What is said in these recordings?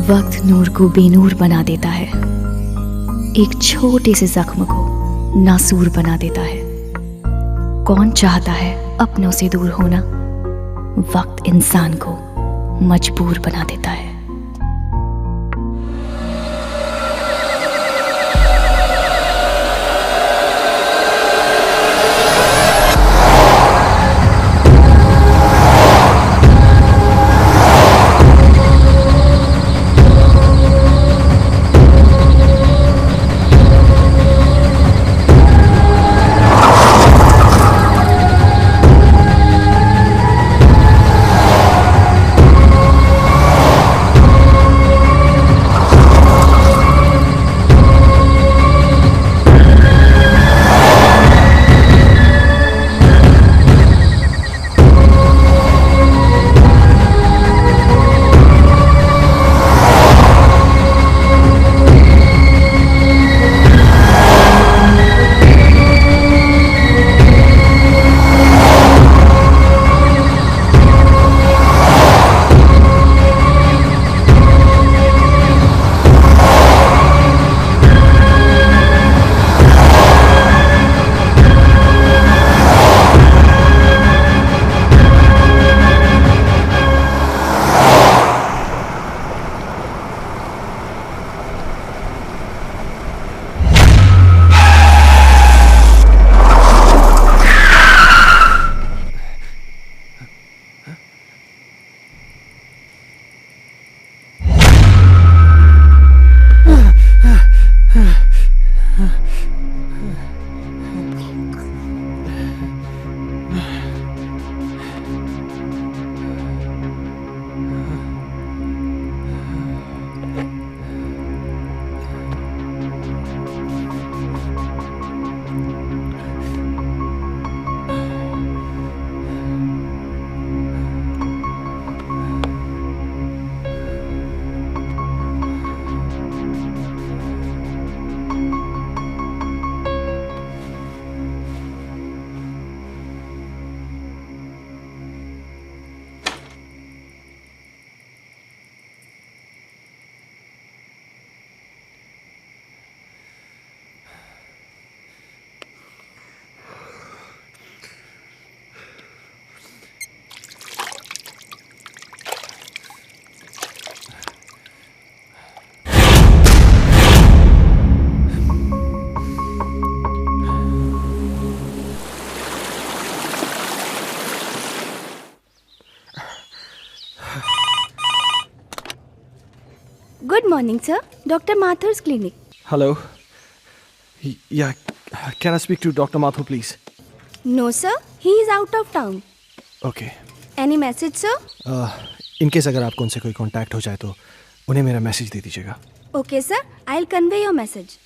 वक्त नूर को बेनूर बना देता है, एक छोटे से जख्म को नासूर बना देता है। कौन चाहता है अपनों से दूर होना? वक्त इंसान को मजबूर बना देता है। Good morning, sir. Dr. Mathur's clinic. Hello. Yeah, can I speak to Dr. Mathur, please? No, sir. He is out of town. Okay. Any message, sir? In case अगर आपको उनसे कोई कांटेक्ट हो जाए तो उन्हें मेरा मैसेज दे दीजिएगा. Okay, sir. I'll convey your message.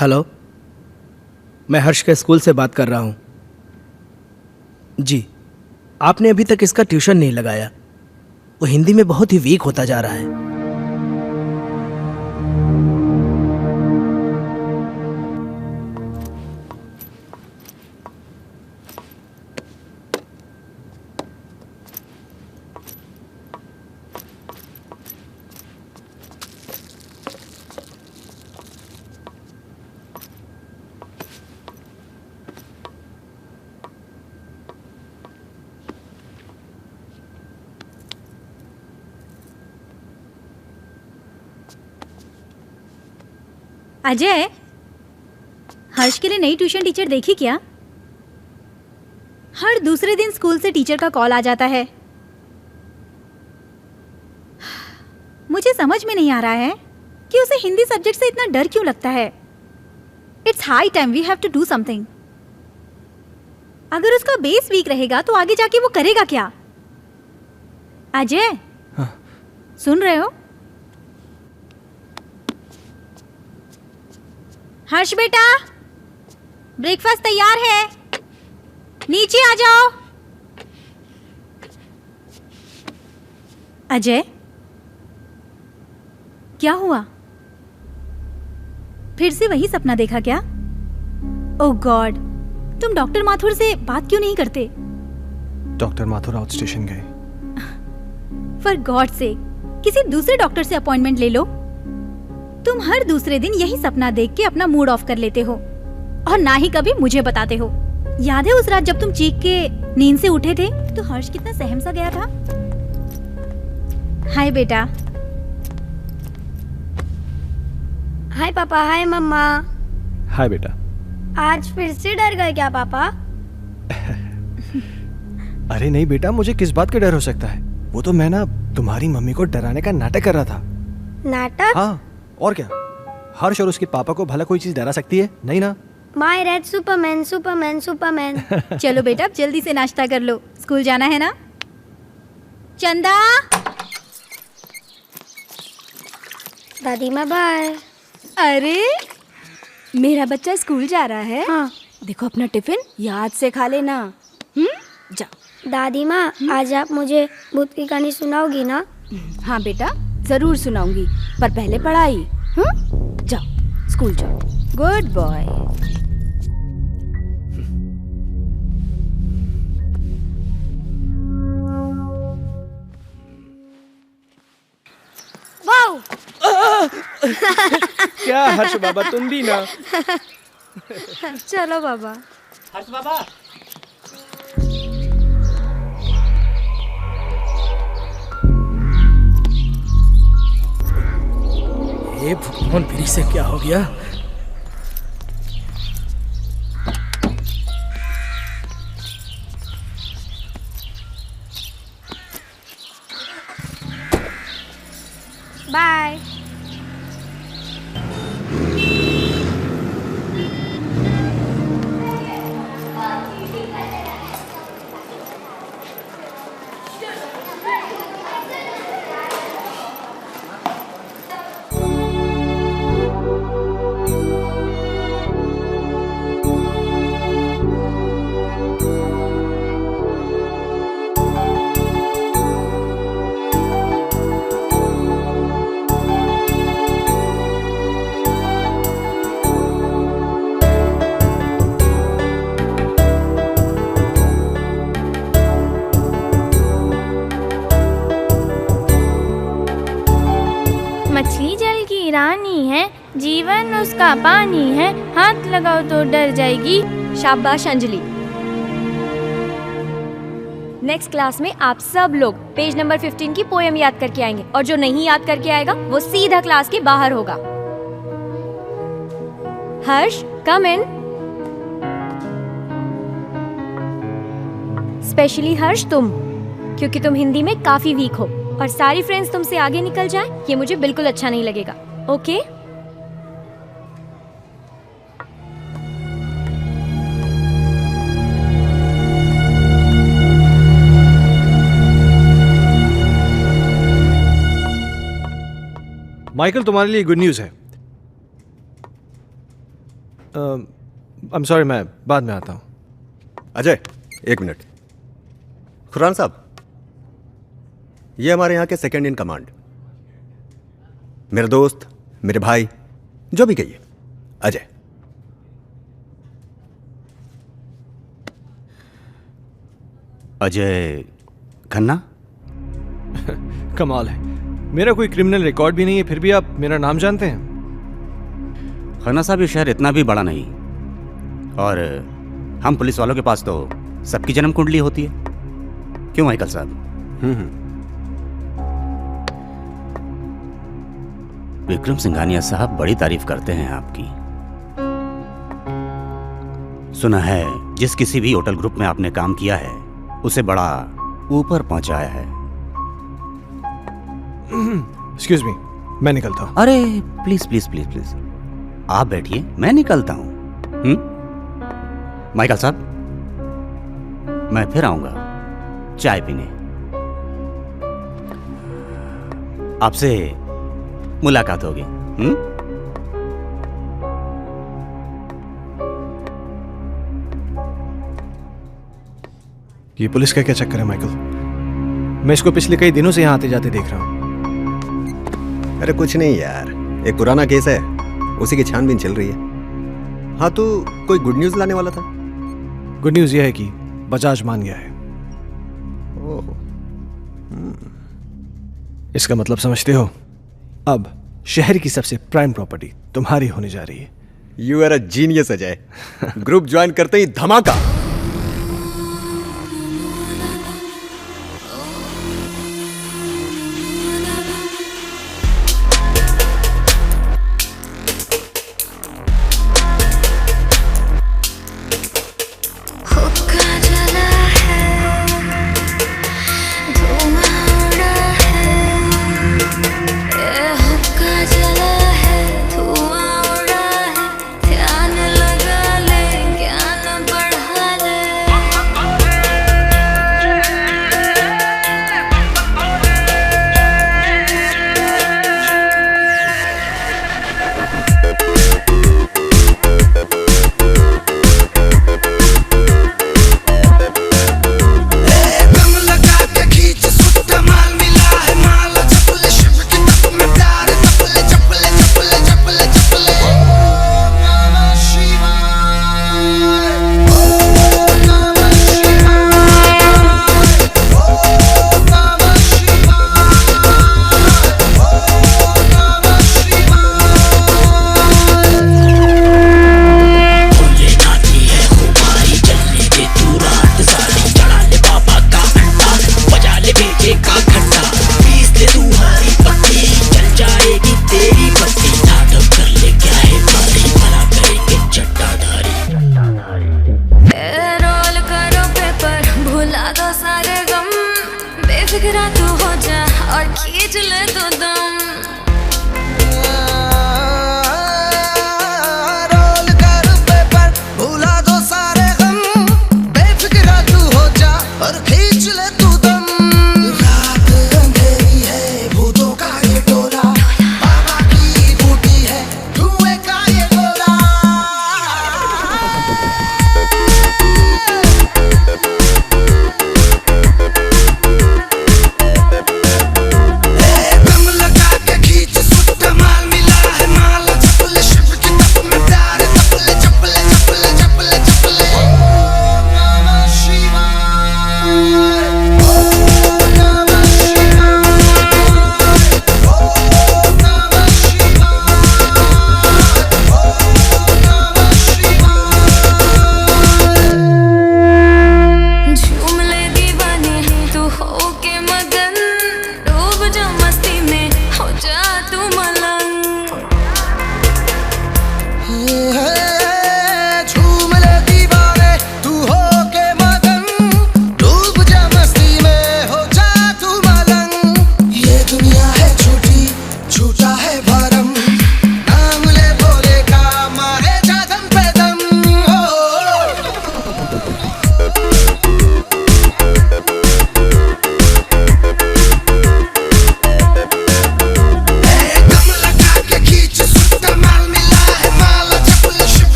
Hello, मैं हर्ष के स्कूल से बात कर रहा हूँ। जी, आपने अभी तक इसका ट्यूशन नहीं लगाया। वो हिंदी में बहुत ही वीक होता जा रहा है। अजय, हर्ष के लिए नई ट्यूशन टीचर देखी क्या? हर दूसरे दिन स्कूल से टीचर का कॉल आ जाता है। मुझे समझ में नहीं आ रहा है कि उसे हिंदी सब्जेक्ट से इतना डर क्यों लगता है। It's high time we have to do something. अगर उसका बेस वीक रहेगा तो आगे जाके वो करेगा क्या? अजय, हाँ। सुन रहे हो? हर्ष बेटा, ब्रेकफास्ट तैयार है, नीचे आ जाओ। अजय, क्या हुआ? फिर से वही सपना देखा क्या? ओह गॉड, तुम डॉक्टर माथुर से बात क्यों नहीं करते? डॉक्टर माथुर आउट स्टेशन गए। फॉर गॉड से किसी दूसरे डॉक्टर से अपॉइंटमेंट ले लो। तुम हर दूसरे दिन यही सपना देख के अपना मूड ऑफ कर लेते हो और ना ही कभी मुझे बताते हो। याद है उस रात जब तुम चीख के नींद से उठे थे तो हर्ष कितना सहम सा गया था? हाय बेटा। हाय पापा, हाय मम्मा। हाय बेटा। आज फिर से डर गए क्या पापा? अरे नहीं बेटा, मुझे किस बात का डर हो सकता है? वो तो मैं ना तुम्हारी मम्मी को डराने का नाटक कर रहा था। नाटक? हाँ, और क्या? हर्ष और उसके पापा को भला कोई चीज डरा सकती है? नहीं ना। My red Superman, Superman, Superman. चलो बेटा, अब जल्दी से नाश्ता कर लो, स्कूल जाना है ना। चंदा। दादी माँ बाय। अरे मेरा बच्चा स्कूल जा रहा है। हाँ। देखो अपना टिफिन याद से खा लेना। जा। दादी माँ, आज आप मुझे भूत की कहानी सुनाओगी ना? हाँ बेटा, जरूर सुनाऊंगी, पर पहले पढ़ाई। जाओ स्कूल जाओ, गुड बॉय। वाओ! क्या हर्ष बाबा, तुम भी ना? चलो बाबा। हर्ष बाबा। ये भगवान, फिर से क्या हो गया? बाय। मछली जल की रानी है, जीवन उसका पानी है, हाथ लगाओ तो डर जाएगी। शाबाश अंजलि। नेक्स्ट क्लास में आप सब लोग पेज नंबर 15 की पोएम याद करके आएंगे और जो नहीं याद करके आएगा वो सीधा क्लास के बाहर होगा। हर्ष, कम इन। स्पेशली हर्ष तुम, क्योंकि तुम हिंदी में काफी वीक हो और सारी फ्रेंड्स तुमसे आगे निकल जाएं, ये मुझे बिल्कुल अच्छा नहीं लगेगा। ओके? माइकल, तुम्हारे लिए गुड न्यूज़ है। आई एम सॉरी, मैं बाद में आता हूँ। अजय, एक मिनट। खुरान साहब, ये हमारे यहाँ के सेकंड इन कमांड, मेरे दोस्त, मेरे भाई, जो भी कहिए, अजय। अजय खन्ना? कमाल है, मेरा कोई क्रिमिनल रिकॉर्ड भी नहीं है, फिर भी आप मेरा नाम जानते हैं। खन्ना साहब, ये शहर इतना भी बड़ा नहीं, और हम पुलिस वालों के पास तो सबकी जन्म कुंडली होती है। क्यों माइकल साहब? विक्रम सिंघानिया साहब बड़ी तारीफ करते हैं आपकी। सुना है जिस किसी भी होटल ग्रुप में आपने काम किया है उसे बड़ा ऊपर पहुंचाया है। एक्सक्यूज मी, मैं निकलता हूँ। अरे प्लीज प्लीज प्लीज प्लीज, आप बैठिए, मैं निकलता हूं। माइकल साहब, मैं फिर आऊंगा चाय पीने। आपसे मुलाकात होगी। ये पुलिस का क्या चक्कर है माइकल? मैं इसको पिछले कई दिनों से यहाँ आते जाते देख रहा हूँ। अरे कुछ नहीं यार, एक पुराना केस है, उसी की छानबीन चल रही है। हाँ तो कोई गुड न्यूज लाने वाला था? गुड न्यूज यह है कि बजाज मान गया है। ओह, इसका मतलब समझते हो? अब शहर की सबसे प्राइम प्रॉपर्टी तुम्हारी होने जा रही है। You are a genius Ajay. Group join करते ही धमाका।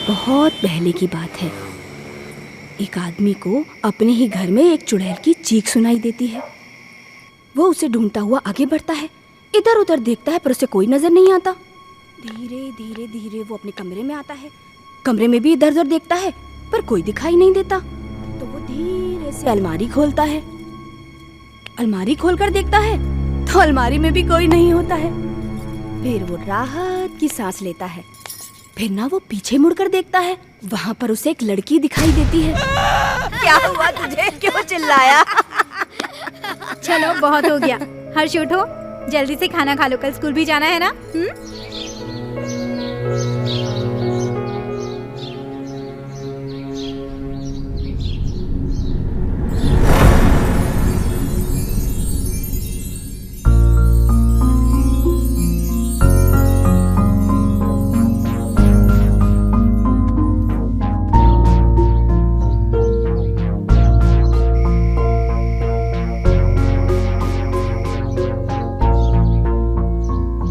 बहुत पहले की बात है। एक आदमी को अपने ही घर में एक चुड़ैल की चीख सुनाई देती है। वो उसे ढूंढता हुआ आगे बढ़ता है, इधर उधर देखता है पर उसे कोई नजर नहीं आता। धीरे धीरे धीरे वो अपने कमरे में आता है। कमरे में भी इधर उधर देखता है पर कोई दिखाई नहीं देता। तो वो धीरे से अलमारी खोलता है। अलमारी खोलकर देखता है तो अलमारी में भी कोई नहीं होता है। फिर वो राहत की सांस लेता है। फिर ना वो पीछे मुड़कर देखता है, वहाँ पर उसे एक लड़की दिखाई देती है। क्या हुआ तुझे? क्यों चिल्लाया? चलो बहुत हो गया। हर्ष उठो, जल्दी से खाना खा लो, कल स्कूल भी जाना है ना।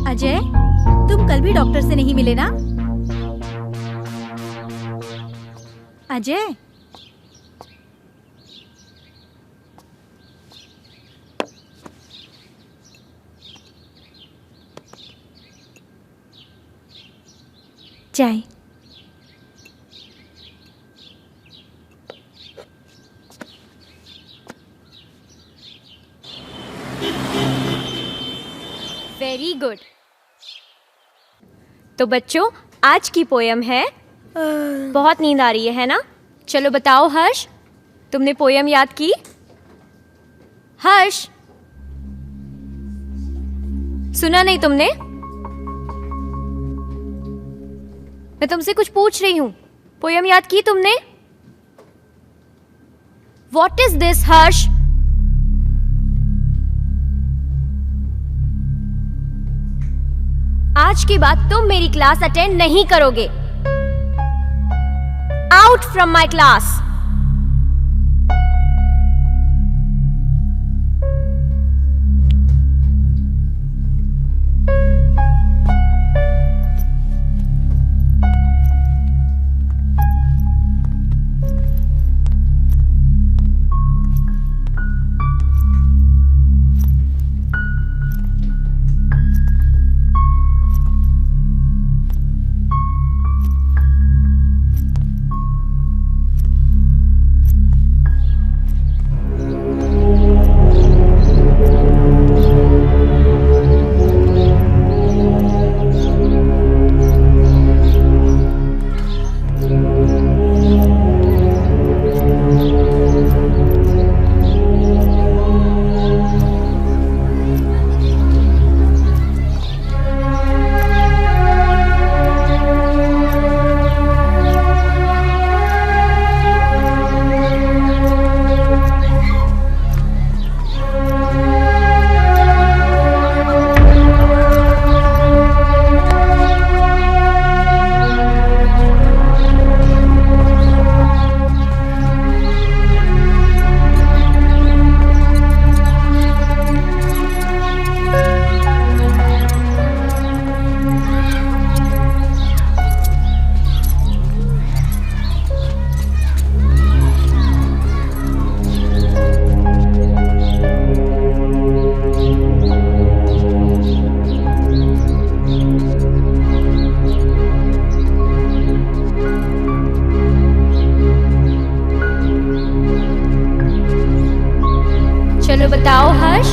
अजय, तुम कल भी डॉक्टर से नहीं मिले ना? अजय, चाय। Very good. तो बच्चों, आज की पोयम है बहुत नींद आ रही है ना? चलो बताओ हर्ष, तुमने पोयम याद की? हर्ष, सुना नहीं तुमने? मैं तुमसे कुछ पूछ रही हूं। पोयम याद की तुमने? What is this, हर्ष? आज के बाद तुम मेरी क्लास अटेंड नहीं करोगे। Out from my class. चलो बताओ हर्ष,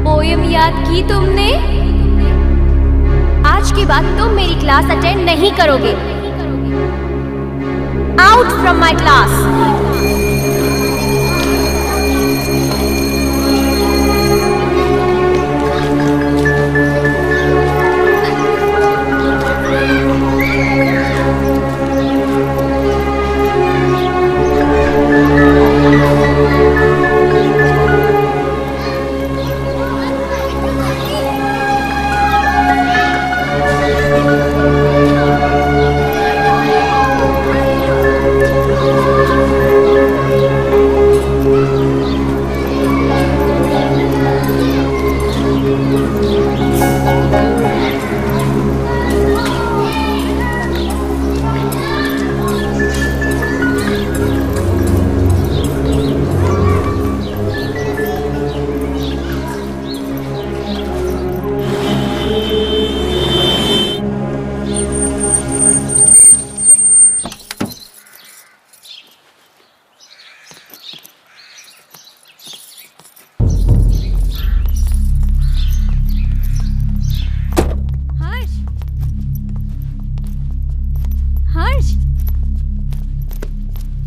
पोयम याद की तुमने? आज के बाद तुम मेरी क्लास अटेंड नहीं करोगे। Out from my class.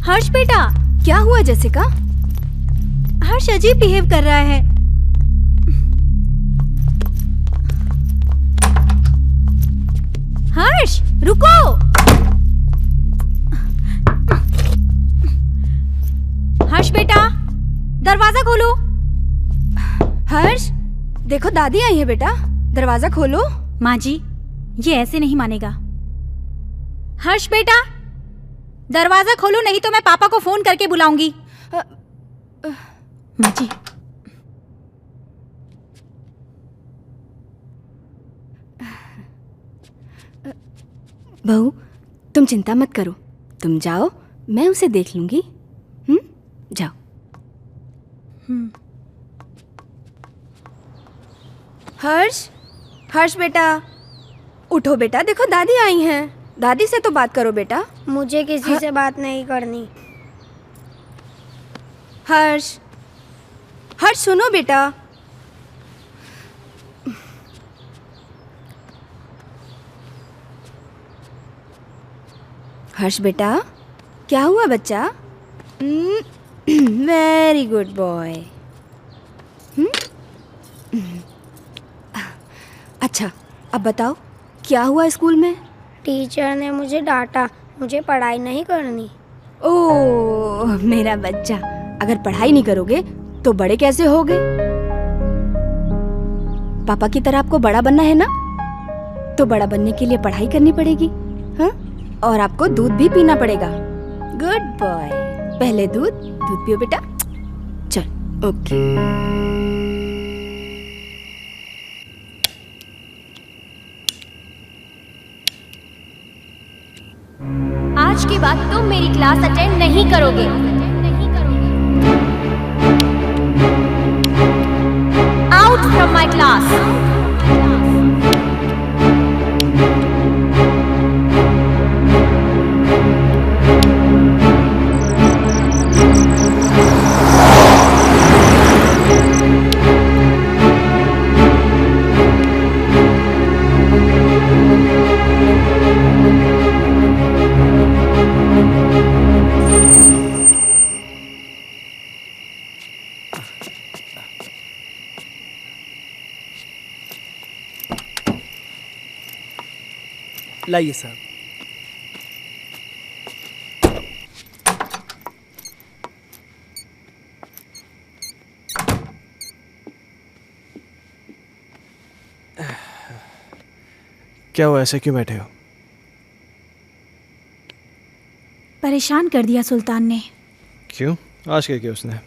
Harsh बेटा, क्या हुआ जैसिका? हर्ष अजीब बिहेव कर रहा है। हर्ष रुको। हर्ष बेटा दरवाजा खोलो। हर्ष देखो दादी आई है बेटा, दरवाजा खोलो। माँ जी ये ऐसे नहीं मानेगा। हर्ष बेटा दरवाजा खोलो, नहीं तो मैं पापा को फोन करके बुलाऊंगी। माँ जी बहू तुम चिंता मत करो, तुम जाओ, मैं उसे देख लूंगी। जाओ। हर्ष हर्ष बेटा उठो बेटा, देखो दादी आई हैं। दादी से तो बात करो बेटा। मुझे किसी से बात नहीं करनी। हर्ष हर्ष सुनो बेटा। हर्ष बेटा क्या हुआ बच्चा? Very good boy. अच्छा अब बताओ क्या हुआ स्कूल में? टीचर ने मुझे डांटा, मुझे पढ़ाई नहीं करनी। ओह मेरा बच्चा, अगर पढ़ाई नहीं करोगे तो बड़े कैसे होगे? पापा की तरह आपको बड़ा बनना है ना, तो बड़ा बनने के लिए पढ़ाई करनी पड़ेगी। हाँ, और आपको दूध भी पीना पड़ेगा। गुड बॉय, पहले दूध पियो बेटा। चल ओके। आज के बाद तुम मेरी क्लास अटेंड नहीं करोगे। Out from my class. लाइए साहब। क्या हुआ, ऐसे क्यों बैठे हो? परेशान कर दिया सुल्तान ने। क्यों, आज क्या किया उसने?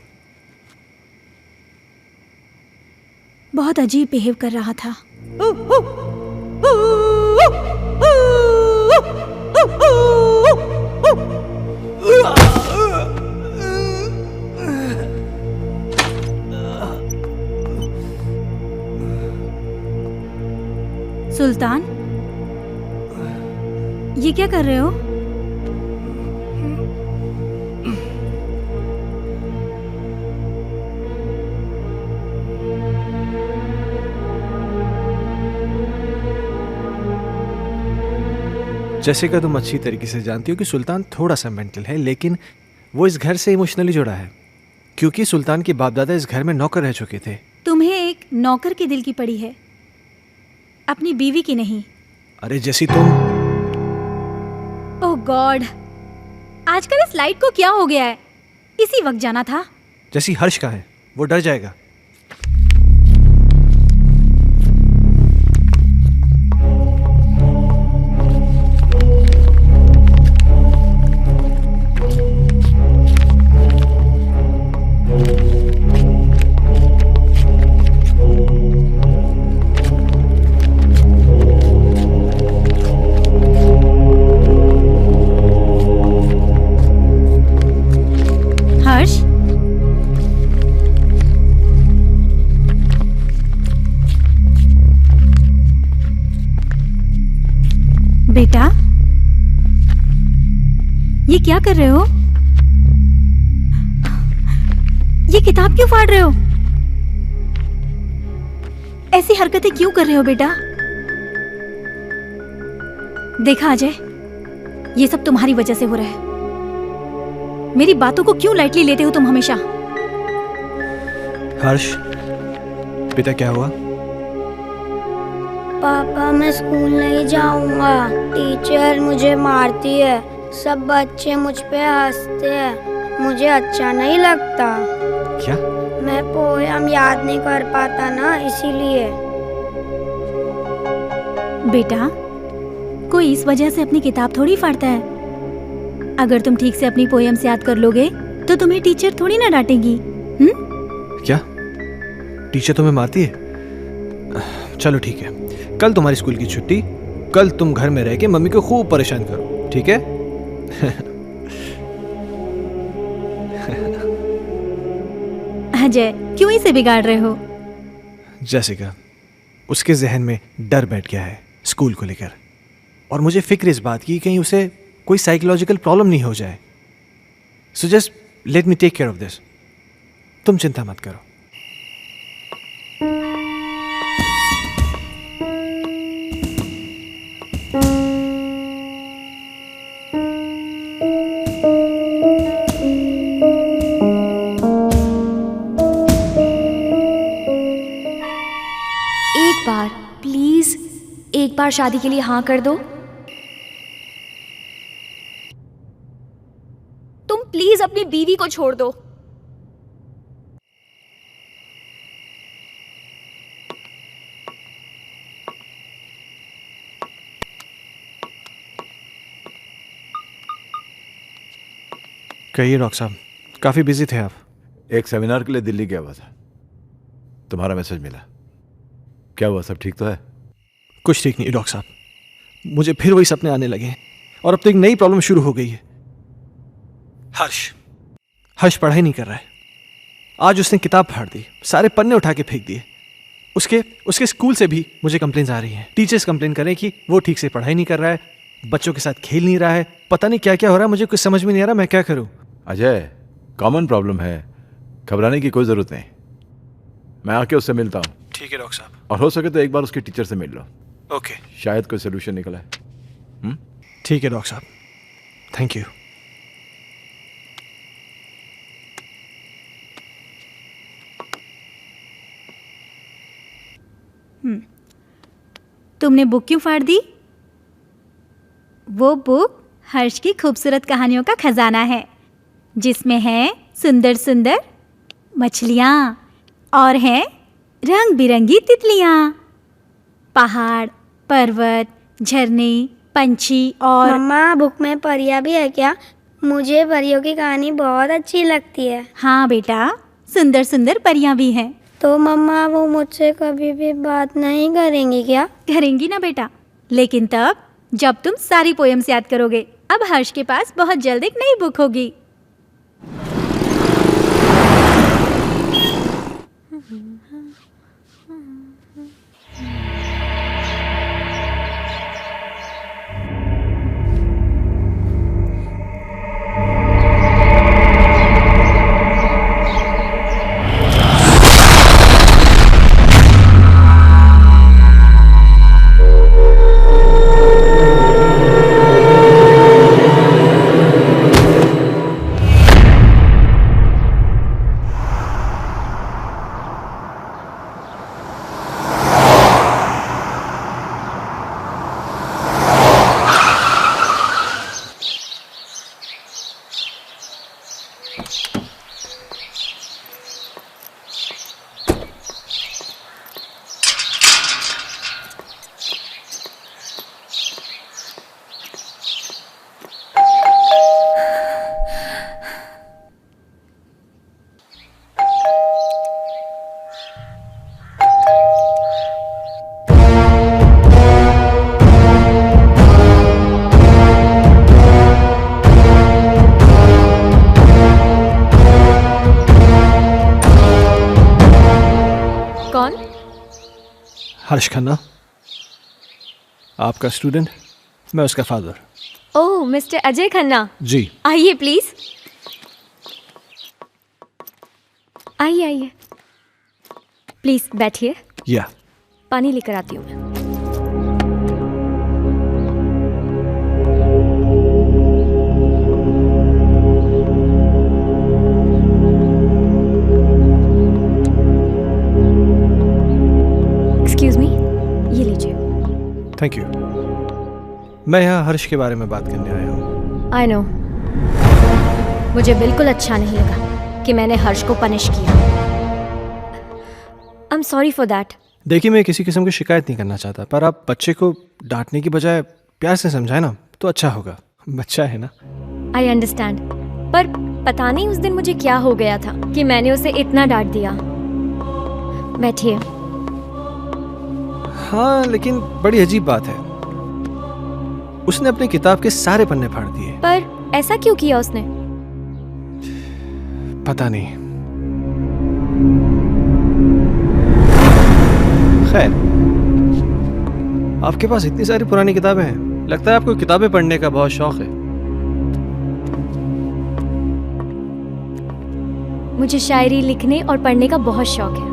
बहुत अजीब बिहेव कर रहा था। सुल्तान ये क्या कर रहे हो? जैसिका, तुम अच्छी तरीके से जानती हो कि सुल्तान थोड़ा सा मेंटल है, लेकिन वो इस घर से इमोशनली जुड़ा है क्योंकि सुल्तान के बाप दादा इस घर में नौकर रह चुके थे। तुम्हें एक नौकर के दिल की पड़ी है, अपनी बीवी की नहीं। अरे जैसी तुम। ओह गॉड, आजकल इस लाइट को क्या हो गया है? इसी वक्त जाना था। जैसी हर्ष का है, वो डर जाएगा। हर्ष बेटा ये क्या कर रहे हो? ये किताब क्यों फाड़ रहे हो? ऐसी हरकतें क्यों कर रहे हो बेटा? देखा अजय, ये सब तुम्हारी वजह से हो रहा है। मेरी बातों को क्यों लाइटली लेते हो तुम हमेशा? हर्ष, बेटा क्या हुआ? पापा मैं स्कूल नहीं जाऊंगा, टीचर मुझे मारती है, सब बच्चे मुझ पे हंसते हैं, मुझे अच्छा नहीं लगता। क्या? मैं पोयम याद नहीं कर पाता ना, इसीलिए। बेटा, कोई इस वजह से अपनी किताब थोड़ी फाड़ता है। अगर तुम ठीक से अपनी पोएम्स याद कर लोगे तो तुम्हें टीचर थोड़ी ना डांटेगी। क्या टीचर तुम्हें मारती है? चलो ठीक है, कल तुम्हारी स्कूल की छुट्टी, कल तुम घर में रह के मम्मी को खूब परेशान करो, ठीक है? अजय, क्यों इसे बिगाड़ रहे हो? जैसिका, उसके जहन में डर बैठ गया है स्कूल को लेकर, और मुझे फिक्र इस बात की कहीं उसे कोई साइकोलॉजिकल प्रॉब्लम नहीं हो जाए। So just let me take care of this. तुम चिंता मत करो। एक बार प्लीज, एक बार शादी के लिए हाँ कर दो। तुम प्लीज अपनी बीवी को छोड़ दो। कहिए डॉक्टर साहब, काफी बिजी थे आप। एक सेमिनार के लिए दिल्ली गया हुआ था, तुम्हारा मैसेज मिला। क्या हुआ, सब ठीक तो है? कुछ ठीक नहीं डॉक्टर साहब, मुझे फिर वही सपने आने लगे हैं और अब तो एक नई प्रॉब्लम शुरू हो गई है। हर्ष पढ़ाई नहीं कर रहा है। आज उसने किताब फाड़ दी, सारे पन्ने उठा के फेंक दिए। उसके स्कूल से भी मुझे कंप्लेंट्स आ रही हैं। टीचर्स कंप्लेन कर रहे हैं कि वो ठीक से पढ़ाई नहीं कर रहा है, बच्चों के साथ खेल नहीं रहा है, पता नहीं क्या क्या हो रहा है। मुझे कुछ समझ में नहीं आ रहा, मैं क्या करूं? अजय, कॉमन प्रॉब्लम है, घबराने की कोई जरूरत नहीं। मैं आके उससे मिलता हूँ। ठीक है डॉक्टर साहब। और हो सके तो एक बार उसके टीचर से मिल लो। ओके। शायद कोई सोल्यूशन निकला है। ठीक है डॉक्टर साहब, थैंक यू। तुमने बुक क्यों फाड़ दी? वो बुक हर्ष की खूबसूरत कहानियों का खजाना है, जिसमें है सुंदर सुंदर मछलियाँ और हैं रंग बिरंगी तितलियाँ, पहाड़, पर्वत, झरने, पंछी और मम्मा, बुक में परियां भी है क्या? मुझे परियों की कहानी बहुत अच्छी लगती है। हाँ बेटा, सुंदर सुंदर परियां भी हैं। तो मम्मा, वो मुझसे कभी भी बात नहीं करेंगी क्या? करेंगी ना बेटा, लेकिन तब जब तुम सारी पोएम्स याद करोगे। अब हर्ष के पास बहुत जल्द एक नई बुक होगी। कौन? हर्ष खन्ना, आपका स्टूडेंट, मैं उसका फादर। ओह, मिस्टर अजय खन्ना, जी। आइए प्लीज। आइए आइए, प्लीज बैठिए। या पानी लेकर आती हूँ मैं। Thank you. मैं यहाँ हर्ष के बारे में बात करने आया हूँ। आई नो, मुझे बिल्कुल अच्छा नहीं लगा कि मैंने हर्ष को पनिश किया। I am sorry for that. देखिए, मैं किसी किस्म की शिकायत नहीं करना चाहता, पर आप बच्चे को डांटने की बजाय प्यार से समझाए ना तो अच्छा होगा। बच्चा है ना। आई अंडरस्टैंड, पर पता नहीं उस दिन मुझे क्या हो गया था कि मैंने उसे इतना डांट दिया। बैठिए। हाँ, लेकिन बड़ी अजीब बात है, उसने अपनी किताब के सारे पन्ने फाड़ दिए। पर ऐसा क्यों किया उसने? पता नहीं। खैर, आपके पास इतनी सारी पुरानी किताबें हैं, लगता है आपको किताबें पढ़ने का बहुत शौक है। मुझे शायरी लिखने और पढ़ने का बहुत शौक है।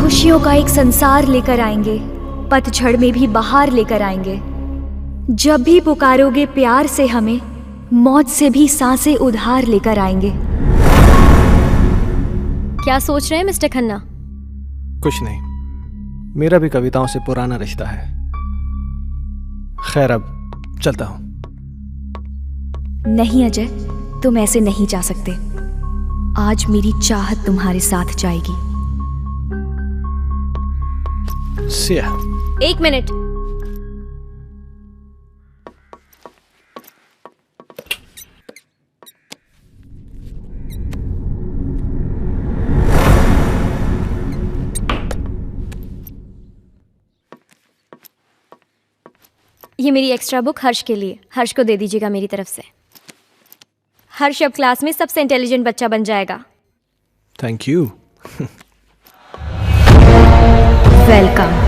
खुशियों का एक संसार लेकर आएंगे, पतझड़ में भी बहार लेकर आएंगे। जब भी पुकारोगे प्यार से हमें, मौत से भी सांसें उधार लेकर आएंगे। क्या सोच रहे हैं मिस्टर खन्ना? कुछ नहीं, मेरा भी कविताओं से पुराना रिश्ता है। खैर, अब चलता हूं। नहीं अजय, तुम ऐसे नहीं जा सकते। आज मेरी चाहत तुम्हारे साथ जाएगी। See ya. एक मिनट। ये मेरी एक्स्ट्रा बुक हर्ष के लिए। हर्ष को दे दीजिएगा मेरी तरफ से। हर्ष अब क्लास में सबसे इंटेलिजेंट बच्चा बन जाएगा। Thank you. वेलकम।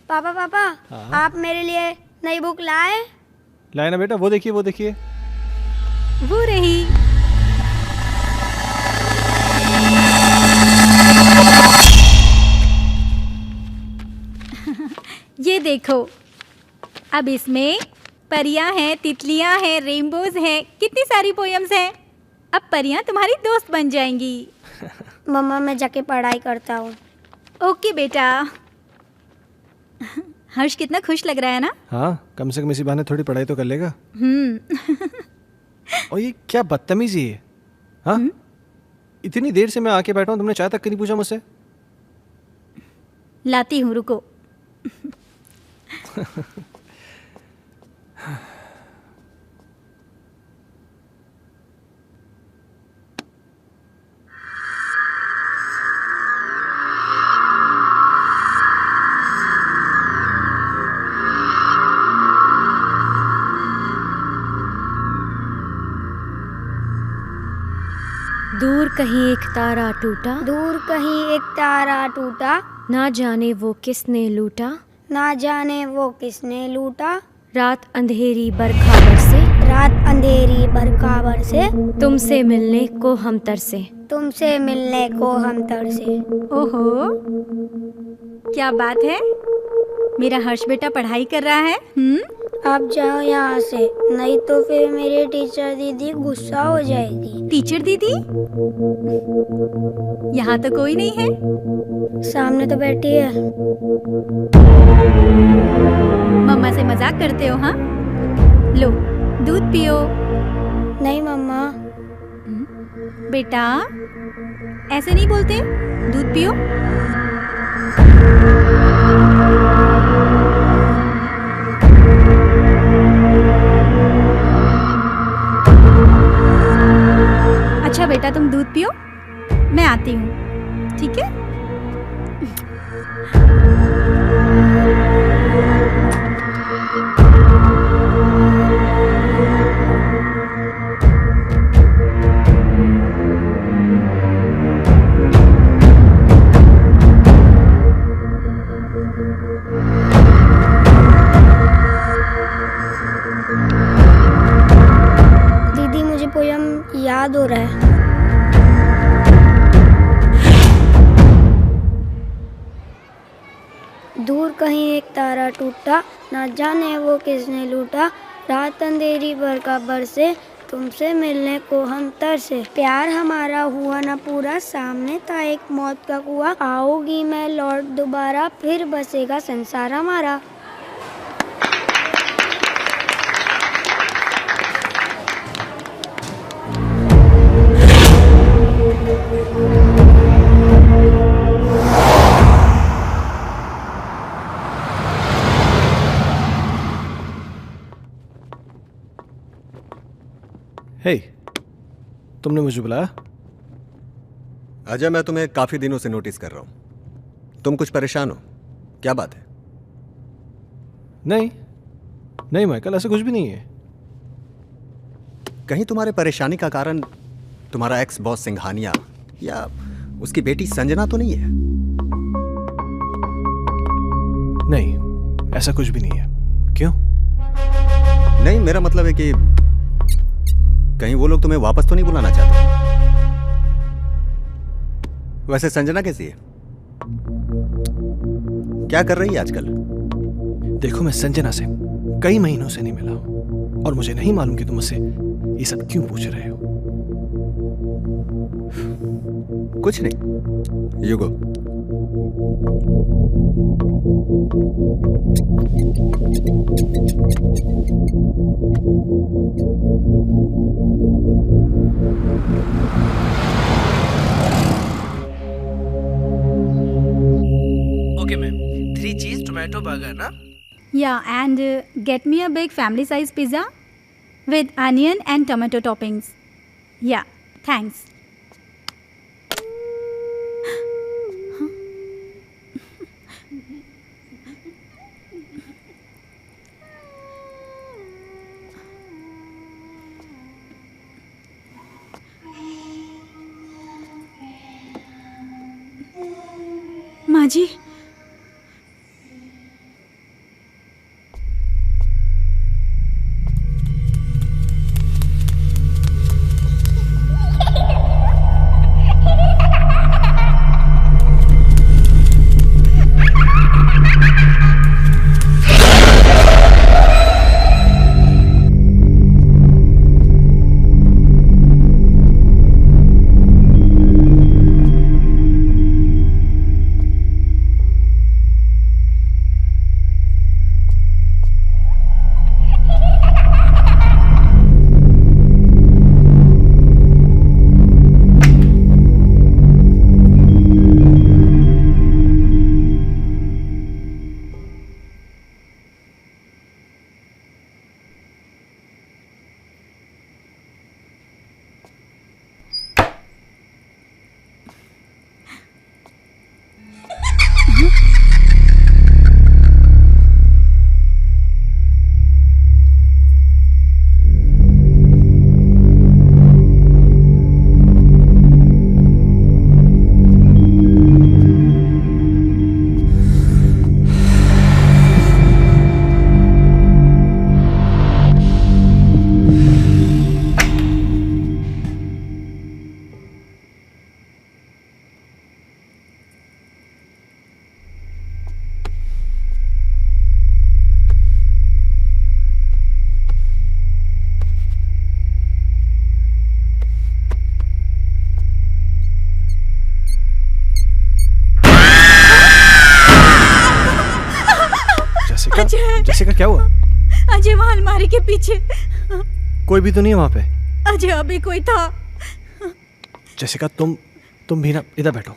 पापा पापा, आप मेरे लिए नई बुक लाए? लाए ना बेटा, वो देखिए वो देखिए। वो रही। ये देखो, अब इसमें परियां हैं, तितलियां हैं, रेनबोज हैं, कितनी सारी पोएम्स हैं। अब परियां तुम्हारी दोस्त बन जाएंगी। मम्मा, मैं जाके पढ़ाई करता हूँ। ओके बेटा। हर्ष कितना खुश लग रहा है ना? हाँ, कम से कम इसी बहाने थोड़ी पढ़ाई तो कर लेगा। और ये क्या बदतमीजी है? हाँ, इतनी देर से मैं आके बैठा हूँ, तुमने चाय तक नहीं पूछा मुझसे। लाती हूँ, रुको। दूर कहीं एक तारा टूटा, दूर कहीं एक तारा टूटा, ना जाने वो किसने लूटा, ना जाने वो किसने लूटा। रात अंधेरी बरखा बरसे, रात अंधेरी बरखा बरसे, तुमसे मिलने को हम तरसे, तुमसे मिलने को हम तरसे। ओहो, क्या बात है। मेरा हर्ष बेटा पढ़ाई कर रहा है। आप जाओ यहाँ से, नहीं तो फिर मेरी टीचर दीदी गुस्सा हो जाएगी। टीचर दीदी? यहाँ तो कोई नहीं है। सामने तो बैठी है। मम्मा से मजाक करते हो? हाँ, लो दूध पियो। नहीं मम्मा। बेटा ऐसे नहीं बोलते, दूध पियो। अच्छा बेटा तुम दूध पियो, मैं आती हूँ, ठीक है? दीदी मुझे पोयम याद हो रहा है। दूर कहीं एक तारा टूटा, ना जाने वो किसने लूटा। रात अंधेरी बरखा बरसे, तुमसे मिलने को हम तरसे। प्यार हमारा हुआ ना पूरा, सामने था एक मौत का कुआं। आओगी मैं लौट दोबारा, फिर बसेगा संसार हमारा। हे, तुमने मुझे बुलाया? अजय, मैं तुम्हें काफी दिनों से नोटिस कर रहा हूं। तुम कुछ परेशान हो, क्या बात है? नहीं नहीं माइकल, ऐसा कुछ भी नहीं है। कहीं तुम्हारे परेशानी का कारण तुम्हारा एक्स बॉस सिंघानिया या उसकी बेटी संजना तो नहीं है? नहीं, ऐसा कुछ भी नहीं है। क्यों? नहीं, मेरा मतलब है कि कहीं वो लोग तुम्हें वापस तो नहीं बुलाना चाहते? वैसे संजना कैसी है? क्या कर रही है आजकल? देखो, मैं संजना से कई महीनों से नहीं मिला हूं और मुझे नहीं मालूम कि तुम मुझसे ये सब क्यों पूछ रहे हो। कुछ नहीं, यू गो। ओके मैम, 3 चीज टोमेटो बर्गर ना? Yeah, and get me a big family size pizza with onion and tomato toppings. Yeah, thanks. माँ जी, जैसिका, क्या हुआ? अजय वहाँ अलमारी के पीछे। कोई भी तो नहीं है वहाँ पे? अजय अभी कोई था। जैसिका तुम भी ना इधर बैठो,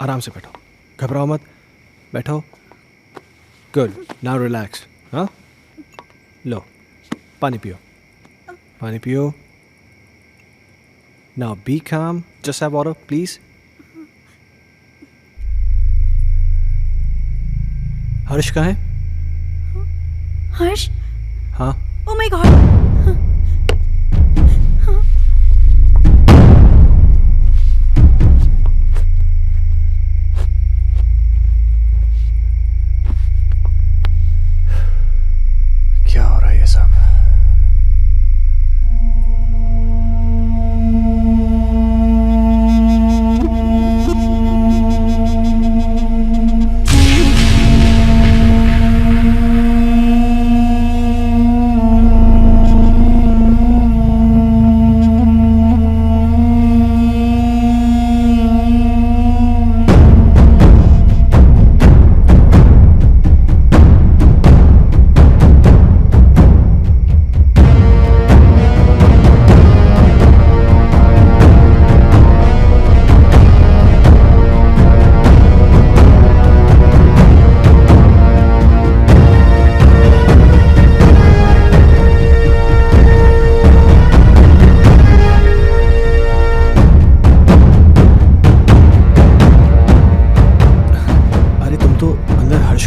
आराम से बैठो, घबराओ मत, बैठो। Good, now relax. हाँ, लो पानी पियो, पानी पियो। नाउ बी काम, जस्ट हैव वाटर प्लीज। हर्ष कहाँ है? हर्ष? हाँ। ओह माय गॉड। क्या हो रहा है ये सब?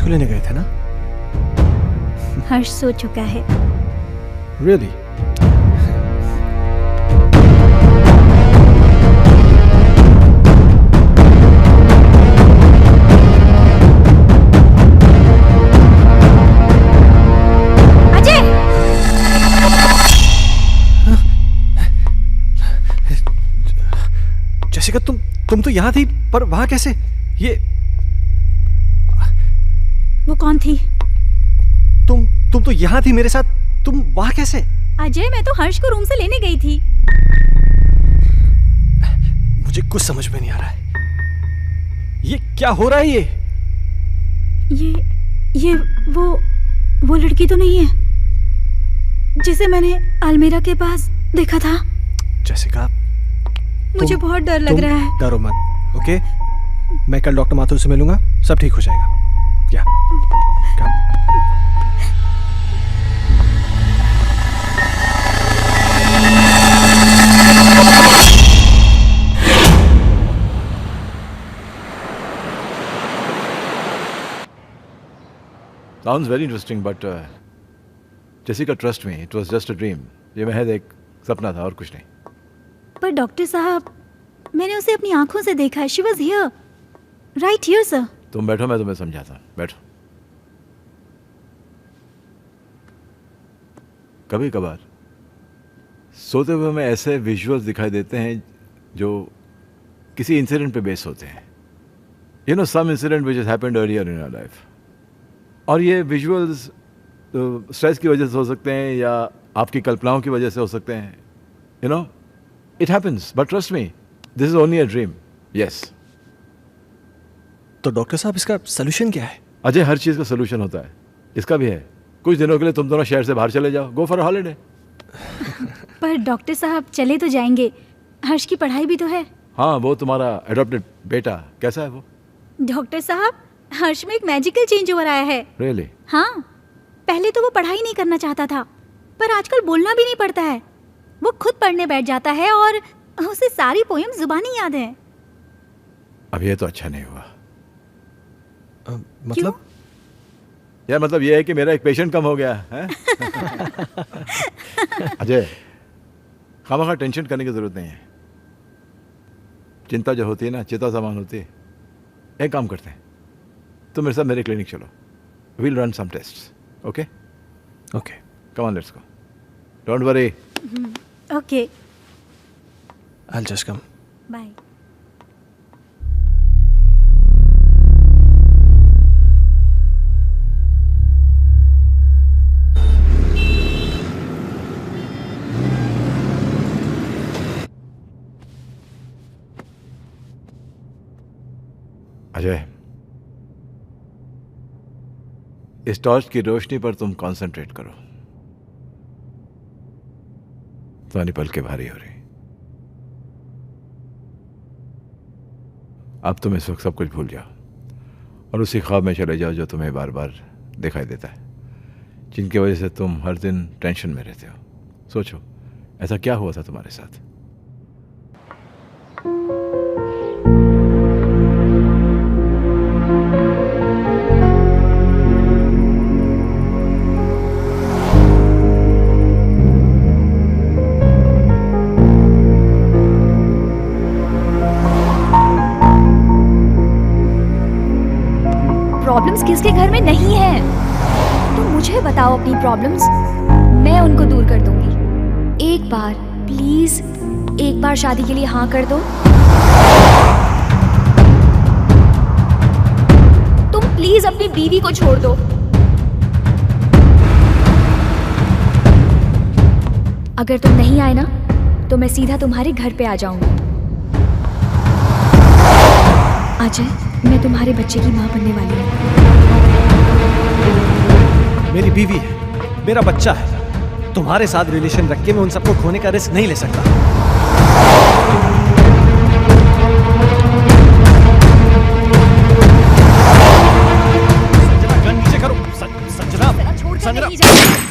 लेने गए थे ना? हर्ष सो चुका है। Really? अजय! जैसिका तुम तो यहाँ थी, पर वहां कैसे? ये वो कौन थी? तुम तो यहाँ थी मेरे साथ, तुम वहां कैसे? अजय, मैं तो हर्ष को रूम से लेने गई थी। मुझे कुछ समझ में नहीं आ रहा है। ये क्या हो रहा है? ये वो लड़की तो नहीं है जिसे मैंने अलमीरा के पास देखा था? जैसिका, मुझे बहुत डर लग रहा है। डरो मत, ओके? मैं कल डॉक्टर माथुर से मिलूंगा, सब ठीक हो जाएगा। क्या? Sounds very interesting, but Jessica, trust me, it was just a dream. ये महज एक सपना था और कुछ नहीं। पर डॉक्टर साहब, मैंने उसे अपनी आंखों से देखा है। She was here, right here, sir. तुम बैठो, मैं तुम्हें समझाता हूँ। बैठो। कभी कभार सोते हुए हमें ऐसे विजुअल्स दिखाई देते हैं जो किसी इंसिडेंट पे बेस होते हैं। You know, some incident which has happened earlier in our life. और ये विजुअल्स स्ट्रेस की वजह से हो सकते हैं या आपकी कल्पनाओं की वजह से हो सकते हैं। You no, it happens, but trust me, this is only a dream. Yes. तो डॉक्टर साहब, इसका सोल्यूशन क्या है? अजय, हर चीज़ का सोल्यूशन होता है, इसका भी है। कुछ दिनों के लिए तुम दोनों शहर से बाहर चले जाओ, गो फॉर हॉलीडे। पर डॉक्टर साहब, चले तो जाएंगे, हर्ष की पढ़ाई भी तो है। हाँ, वो तुम्हारा एडॉप्टेड बेटा कैसा है वो? डॉक्टर साहब, हर्ष में एक मैजिकल चेंज ओवर आया है। Really? हाँ, पहले तो वो पढ़ाई नहीं करना चाहता था, पर आजकल बोलना भी नहीं पड़ता है। वो खुद पढ़ने बैठ जाता है और उसे सारी पोएम जुबानी याद है। अब ये तो अच्छा नहीं हुआ। मतलब? यार, मतलब ये है कि मेरा एक पेशेंट कम हो गया है। अजय, खामखा टेंशन करने की जरूरत नहीं है। चिंता जो होती है ना, चिता समान होती है। एक काम करते हैं, तुम मेरे साथ मेरे क्लिनिक चलो, we'll run some tests, okay? Okay, come on, let's go, don't worry. Okay, I'll just come. Bye. Ajay, इस टॉर्च की रोशनी पर तुम कंसंट्रेट करो। तुम्हारी पलकें भारी हो रही। अब तुम इस वक्त सब कुछ भूल जाओ और उसी ख्वाब में चले जाओ जो तुम्हें बार बार दिखाई देता है, जिनकी वजह से तुम हर दिन टेंशन में रहते हो। सोचो, ऐसा क्या हुआ था तुम्हारे साथ? प्रॉब्लम्स किसके घर में नहीं है? तुम मुझे बताओ अपनी प्रॉब्लम्स, मैं उनको दूर कर दूंगी। एक बार प्लीज, एक बार शादी के लिए हाँ कर दो। तुम प्लीज अपनी बीवी को छोड़ दो। अगर तुम नहीं आए ना तो मैं सीधा तुम्हारे घर पे आ जाऊंगी। अजय, मैं तुम्हारे बच्चे की माँ बनने वाली हूँ। मेरी बीवी है, मेरा बच्चा है। तुम्हारे साथ रिलेशन रख के मैं उन सबको खोने का रिस्क नहीं ले सकता। संजना, गन नीचे करो। संजना, छोड़ के संजना। नहीं जाऊंगी।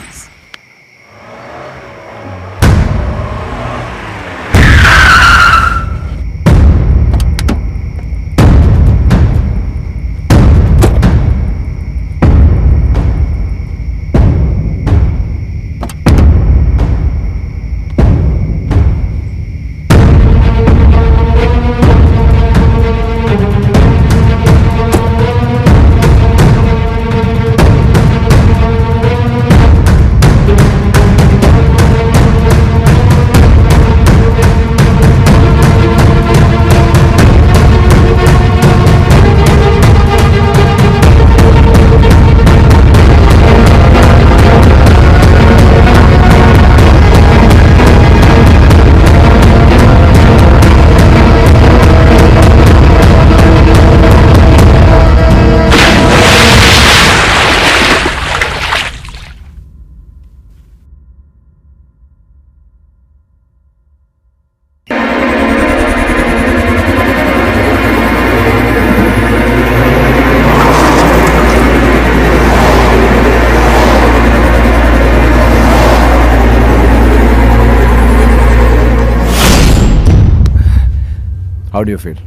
How do you feel?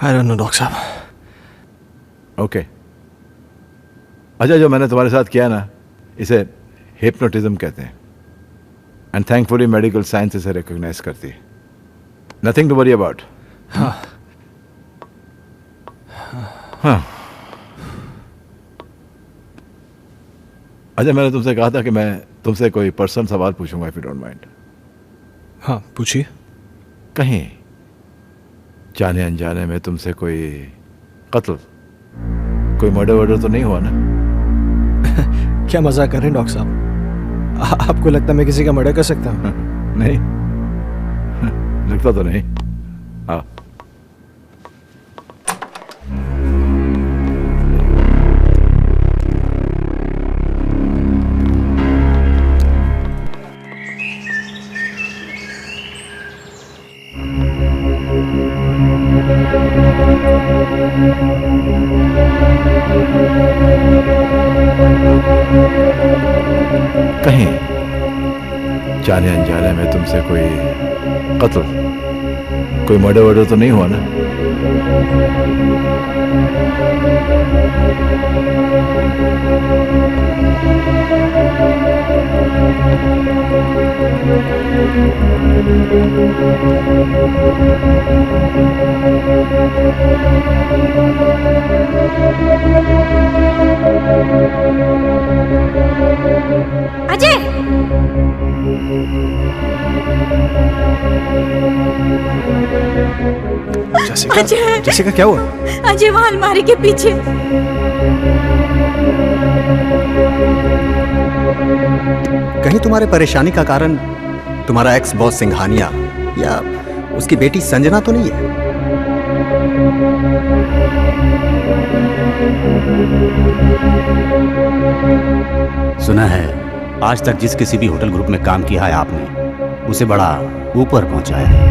I don't know, doctor साहब। ओके। अच्छा, जो मैंने तुम्हारे साथ किया ना, इसे हिप्नोटिज्म कहते हैं। एंड थैंकफुली मेडिकल साइंस इसे रिकॉग्नाइज करती है। Nothing to worry about. हाँ। अच्छा, मैंने तुमसे कहा था कि मैं तुमसे कोई पर्सनल सवाल पूछूंगा, इफ यू डोंट माइंड। हाँ, पूछिए। कहीं जाने अनजाने में तुमसे कोई कत्ल, कोई मर्डर वर्डर तो नहीं हुआ ना? क्या मजाक कर रहे हैं डॉक्टर साहब? आपको लगता है मैं किसी का मर्डर कर सकता हूँ? नहीं, लगता तो नहीं। हाँ। कहीं जाने अनजाने में तुमसे कोई कत्ल, कोई मर्डर वर्डर तो नहीं हुआ ना? अजय! जैसिका, क्या हुआ? अजय, वहां अलमारी के पीछे। कहीं तुम्हारे परेशानी का कारण तुम्हारा एक्स बॉस सिंघानिया या उसकी बेटी संजना तो नहीं है? सुना है आज तक जिस किसी भी होटल ग्रुप में काम किया है आपने, उसे बड़ा ऊपर पहुंचाया है।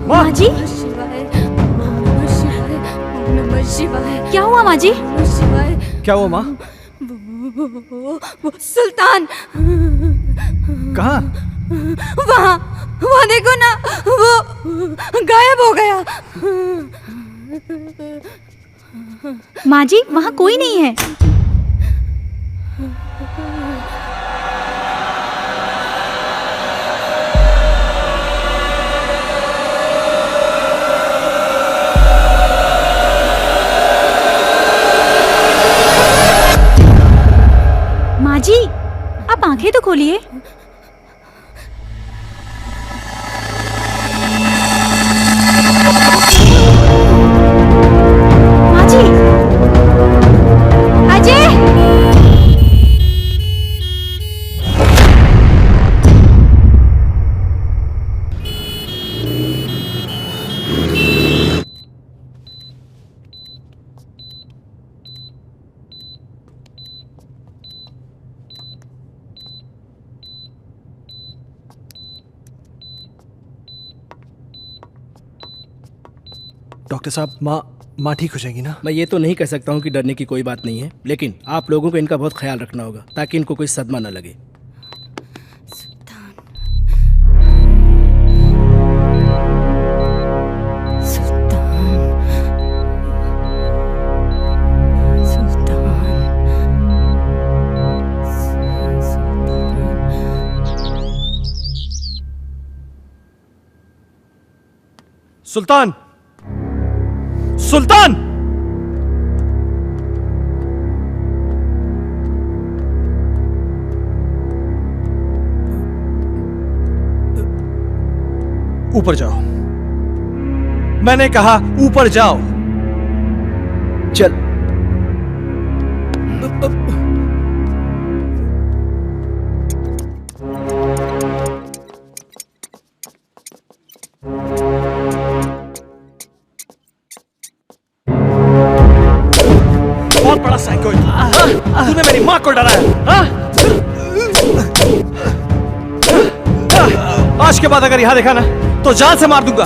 माँ जी, क्या हुआ माँ जी? क्या हुआ माँ? वो सुल्तान कहाँ? वहाँ देखो ना, वो गायब हो गया। माँ जी, वहाँ कोई नहीं है। माँ जी, आप आंखें तो खोलिए। माँ जी, अजय! डॉक्टर साहब, माँ ठीक हो जाएगी ना? मैं ये तो नहीं कह सकता हूँ कि डरने की कोई बात नहीं है, लेकिन आप लोगों को इनका बहुत ख्याल रखना होगा ताकि इनको कोई सदमा न लगे। सुल्तान! सुल्तान! ऊपर जाओ। मैंने कहा ऊपर जाओ। चल। बहुत बड़ा साइको तूने मेरी माँ को डराया, हाँ? आज के बाद अगर यहां देखा ना तो जान से मार दूंगा।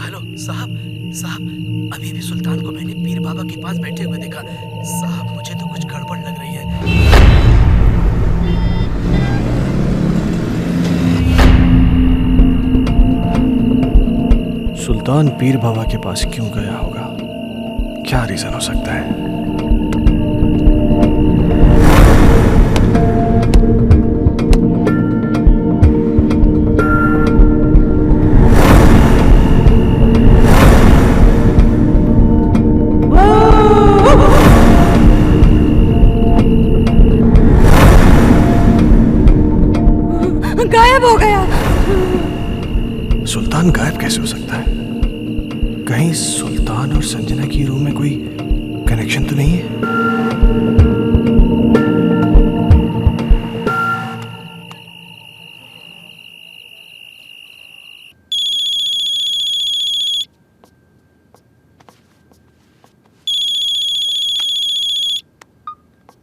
हेलो साहब, साहब, अभी भी सुल्तान को मैंने पीर बाबा के पास बैठे हुए देखा। साहब, मुझे तो कुछ गड़बड़ लग रही है। सुल्तान पीर बाबा के पास क्यों गया होगा? क्या रीजन हो सकता है? गायब हो गया। सुल्तान गायब कैसे हो सकता है? कहीं सुल्तान और संजना की रूम में कोई कनेक्शन तो नहीं है?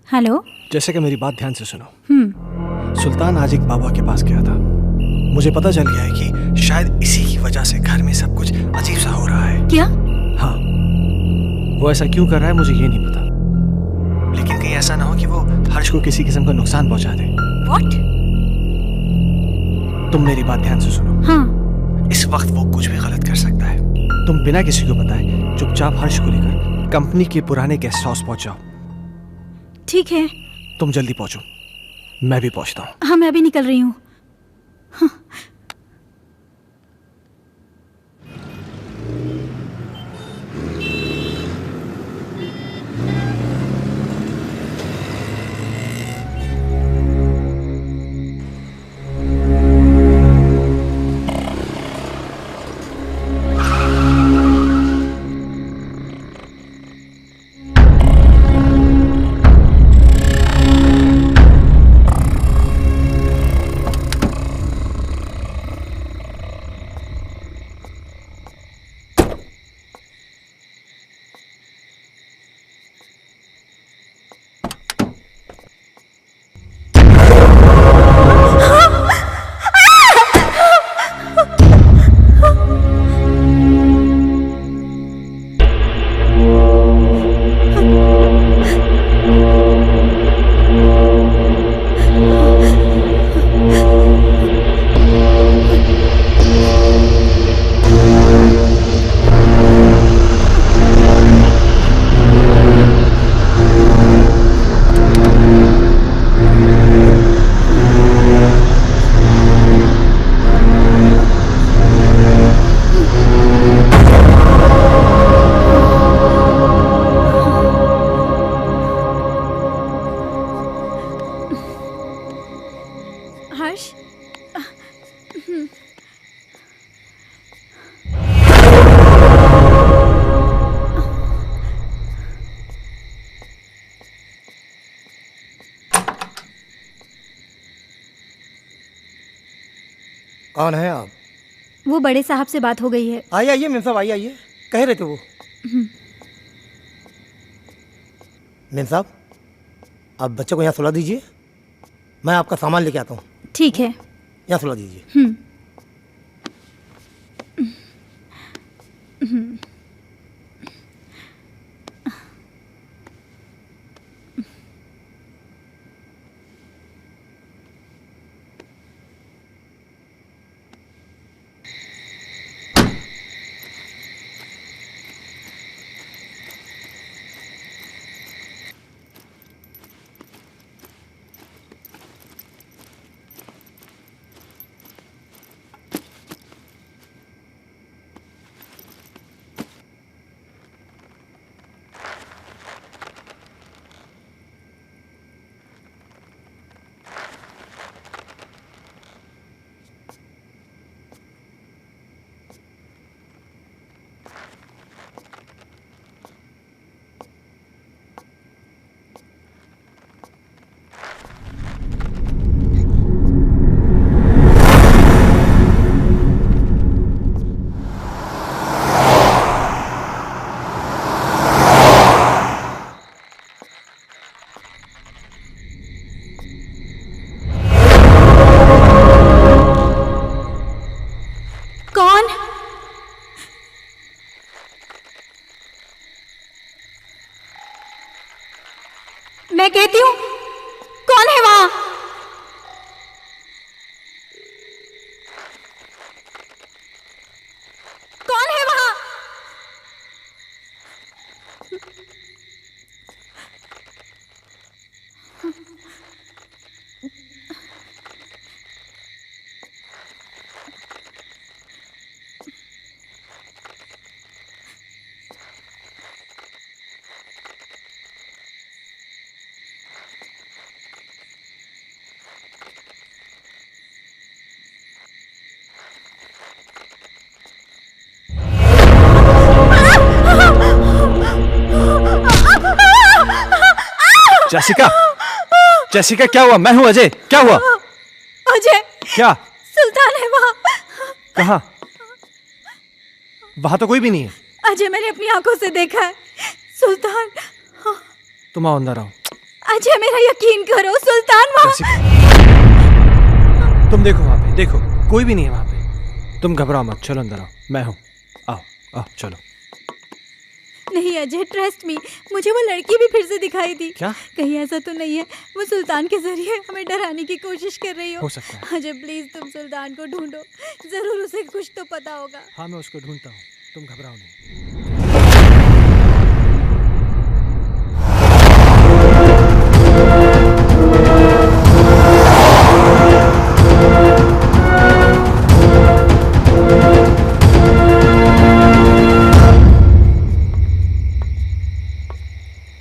हेलो। जैसे कि मेरी बात ध्यान से सुनो। सुल्तान आज एक बाबा के पास गया था। मुझे पता चल गया है कि शायद इसी की वजह से घर में सब कुछ अजीब सा हो रहा है। क्या? हाँ, वो ऐसा क्यों कर रहा है मुझे ये नहीं पता, लेकिन कहीं ऐसा ना हो कि वो हर्ष को किसी किस्म का नुकसान पहुंचा दे। What? तुम मेरी बात ध्यान से सुनो। हाँ। इस वक्त वो कुछ भी गलत कर सकता है। तुम बिना किसी को बताए चुपचाप हर्ष को लेकर कंपनी के पुराने गेस्ट हाउस पहुंच जाओ। ठीक है। तुम जल्दी पहुंचो, मैं भी पहुंचता हूँ। हाँ, मैं अभी निकल रही हूँ। हाँ। हर्ष। कौन है आप? वो बड़े साहब से बात हो गई है। आइए आइए मेम साहब, आइए आइए। कह रहे थे वो। मेम साहब, आप बच्चे को यहाँ सुला दीजिए, मैं आपका सामान लेके आता हूँ। ठीक है। यहाँ सुला दीजिए। जेसिका, जेसिका क्या हुआ? मैं हूं अजय, क्या हुआ? अजय, क्या? सुल्तान है वहाँ। कहाँ? वहां तो कोई भी नहीं है। अजय, मैंने अपनी आंखों से देखा है सुल्तान। तुम आओ, अंदर आओ। अजय, मेरा यकीन करो, सुल्तान वहाँ। तुम देखो वहां पे, देखो कोई भी नहीं है वहां पे। तुम घबराओ मत, चलो अंदर आओ, मैं हूं। आओ आओ चलो। नहीं अजय, ट्रस्ट मी, मुझे वो लड़की भी फिर से दिखाई दी। क्या? कहीं ऐसा तो नहीं है वो सुल्तान के जरिए हमें डराने की कोशिश कर रही हो सकता है। अजय प्लीज तुम सुल्तान को ढूंढो, जरूर उसे कुछ तो पता होगा। हाँ मैं उसको ढूंढता हूँ, तुम घबराओ नहीं।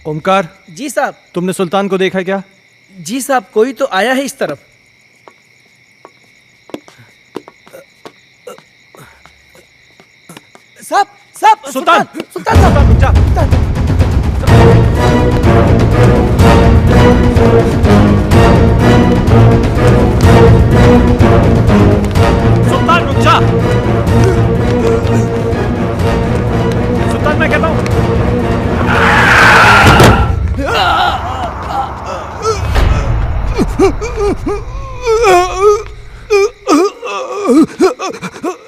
ओमकार। जी साहब। तुमने सुल्तान को देखा क्या? जी साहब, कोई तो आया है इस तरफ। साहब साहब, सुल्तान, सुल्तान साहब, रुक जा। सुल्तान रुक जा। सुल्तान मैं कहता हूँ।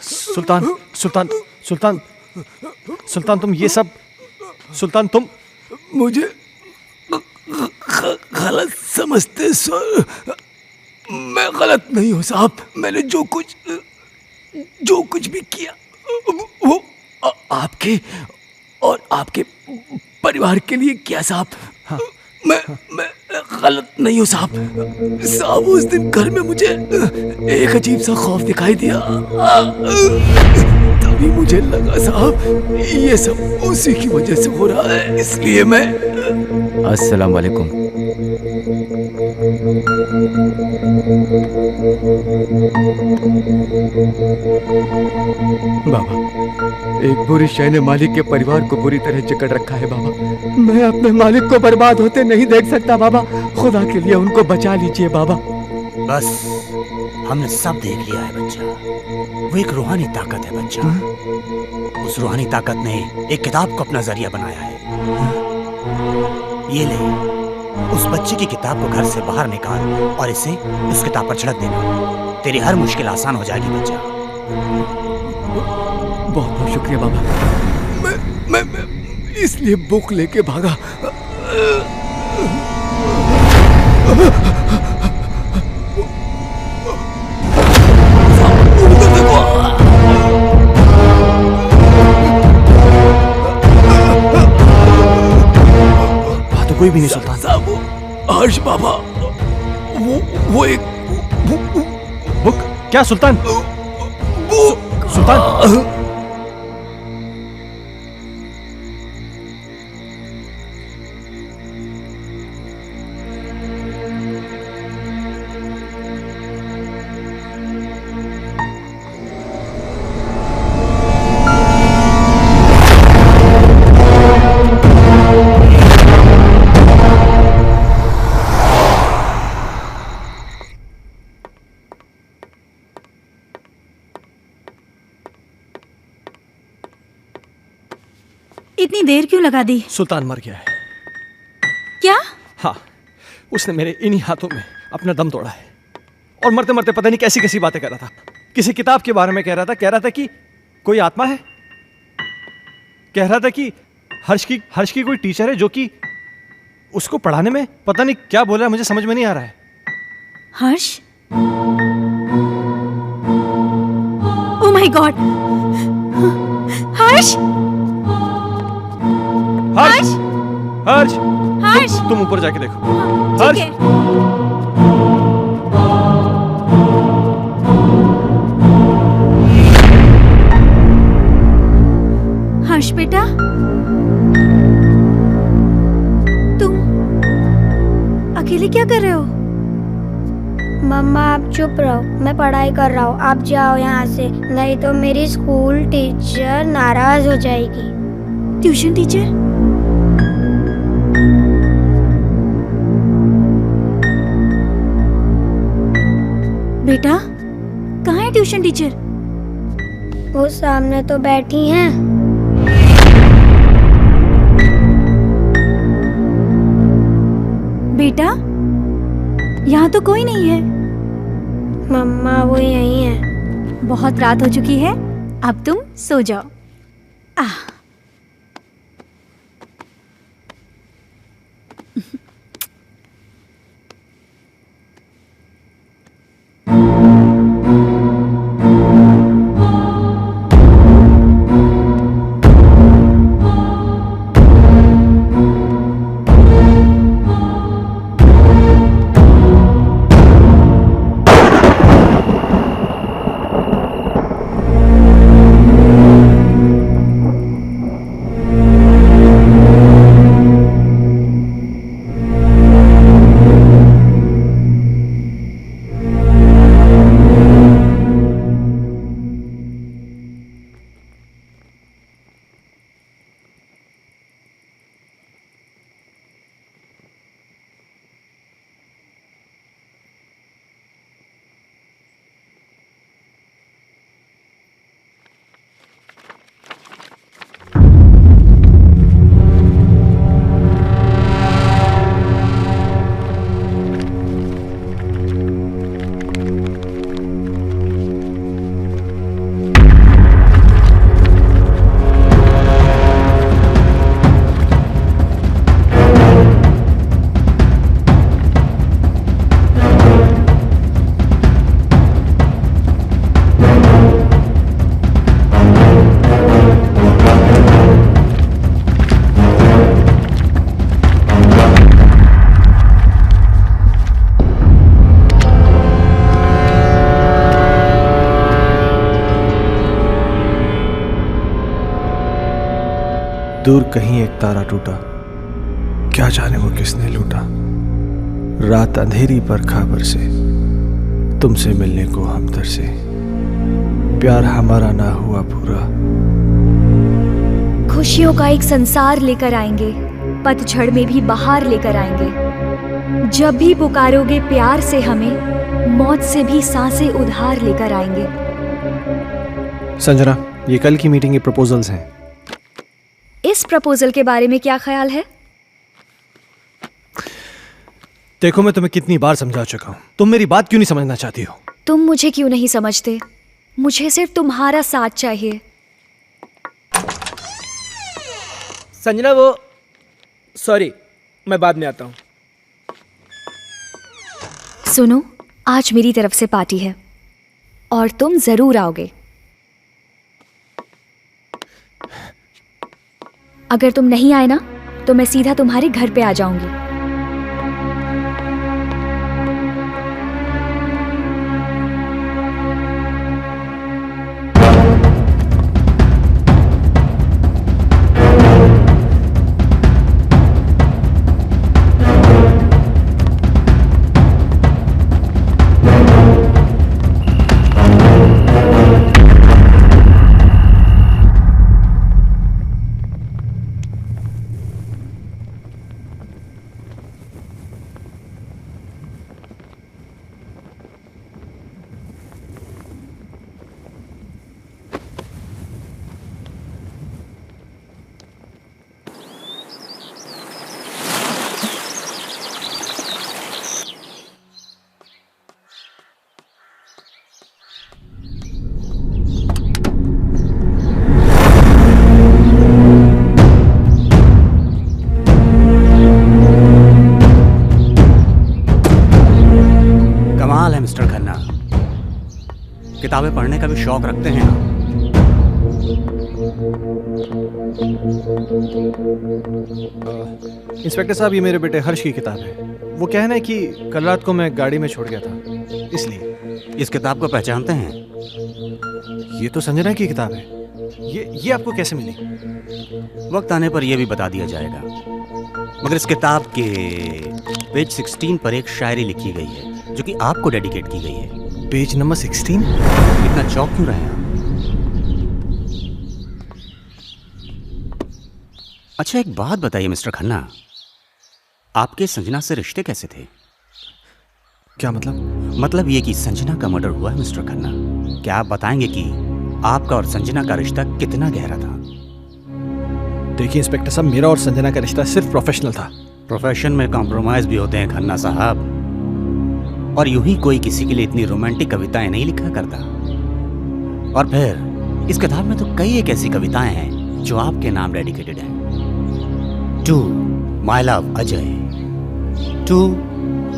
सुल्तान, सुल्तान, सुल्तान, सुल्तान तुम ये सब, सुल्तान तुम मुझे गलत समझते सर। मैं गलत नहीं हूँ साहब। मैंने जो कुछ भी किया वो आपके और आपके परिवार के लिए किया साहब। हाँ। मैं गलत नहीं हूँ साहब। साहब उस दिन घर में मुझे एक अजीब सा खौफ दिखाई दिया। तभी मुझे लगा साहब ये सब उसी की वजह से हो रहा है, इसलिए मैं। अस्सलाम वालेकुम। बाबा, एक बुरी शय ने मालिक के परिवार को बुरी तरह जकड़ रखा है बाबा। मैं अपने मालिक को बर्बाद होते नहीं देख सकता बाबा। खुदा के लिए उनको बचा लीजिए बाबा। बस हमने सब देख लिया है बच्चा। वो एक रूहानी ताकत है बच्चा। उस रूहानी ताकत ने एक किताब को अपना जरिया बनाया है। ये ले, उस बच्चे की किताब को घर से बाहर निकाल और इसे उस किताब पर छिड़क देना। तेरी हर मुश्किल आसान हो जाएगी बच्चा। बहुत बहुत शुक्रिया बाबा। मैं इसलिए बुक लेके भागा। वहां तो कोई भी नहीं सुल्तान। साहब हर्ष बाबा, वो एक बुक। क्या सुल्तान? सुल्तान इतनी देर क्यों लगा दी? सुल्तान मर गया है। क्या? हाँ, उसने मेरे इन्हीं हाथों में अपना दम तोड़ा है। और मरते मरते पता नहीं कैसी कैसी बातें कर रहा था। किसी किताब के बारे में कह रहा था कि कोई आत्मा है। कह रहा था कि हर्ष की कोई टीचर है जो कि उसको पढ़ाने में पता नहीं क्या बोल रहा है, मुझे समझ में नहीं आ रहा है। Harsh? Oh my god! Harsh! Harsh! Harsh! Harsh! तुम ऊपर जाके देखो। ठीक है। हर्ष बेटा, तुम अकेले क्या कर रहे हो? मम्मा आप चुप रहो, मैं पढ़ाई कर रहा हूँ। आप जाओ यहाँ से, नहीं तो मेरी स्कूल टीचर नाराज हो जाएगी। Tuition teacher? बेटा कहाँ है ट्यूशन टीचर? वो सामने तो बैठी हैं। बेटा यहाँ तो कोई नहीं है। मम्मा वो यहीं है। बहुत रात हो चुकी है, अब तुम सो जाओ। दूर कहीं एक तारा टूटा, क्या जाने वो किसने लूटा। रात अंधेरी पर खबर से, तुमसे मिलने को हम तरसे। प्यार हमारा ना हुआ पूरा। खुशियों का एक संसार लेकर आएंगे, पतझड़ में भी बहार लेकर आएंगे। जब भी पुकारोगे प्यार से हमें, मौत से भी सांसें उधार लेकर आएंगे। संजना, ये कल की मीटिंग के प्रपोजल्स हैं। इस प्रपोजल के बारे में क्या ख्याल है? देखो, मैं तुम्हें कितनी बार समझा चुका हूं, तुम मेरी बात क्यों नहीं समझना चाहती हो? तुम मुझे क्यों नहीं समझते? मुझे सिर्फ तुम्हारा साथ चाहिए। संजना, वो सॉरी, मैं बाद में आता हूं। सुनो, आज मेरी तरफ से पार्टी है और तुम जरूर आओगे। अगर तुम नहीं आए ना, तो मैं सीधा तुम्हारे घर पे आ जाऊंगी। मिस्टर खन्ना, किताबें पढ़ने का भी शौक रखते हैं आप? इंस्पेक्टर साहब, ये मेरे बेटे हर्ष की किताब है। वो कहना है कि कल रात को मैं गाड़ी में छोड़ गया था, इसलिए। इस किताब को पहचानते हैं? ये तो संजना की किताब है। ये आपको कैसे मिली? वक्त आने पर यह भी बता दिया जाएगा, मगर इस किताब के पेज 16 पर एक शायरी लिखी गई है जो कि आपको डेडिकेट की गई है। Page number 16? इतना चौंक क्यों रहे हैं आप? अच्छा, एक बात बताइए मिस्टर खन्ना, आपके संजना से रिश्ते कैसे थे? क्या मतलब? मतलब ये कि संजना का मर्डर हुआ है मिस्टर खन्ना। क्या आप बताएंगे कि आपका और संजना का रिश्ता कितना गहरा था? देखिए इंस्पेक्टर साहब, मेरा और संजना का रिश्ता सिर्फ प्रोफेशनल था। प्रोफेशन में कॉम्प्रोमाइज भी होते हैं खन्ना साहब, और यूं ही कोई किसी के लिए इतनी रोमांटिक कविताएं नहीं लिखा करता। और फिर इस किताब में तो कई एक ऐसी कविताएं हैं जो आपके नाम डेडिकेटेड हैं। To my love Ajay, to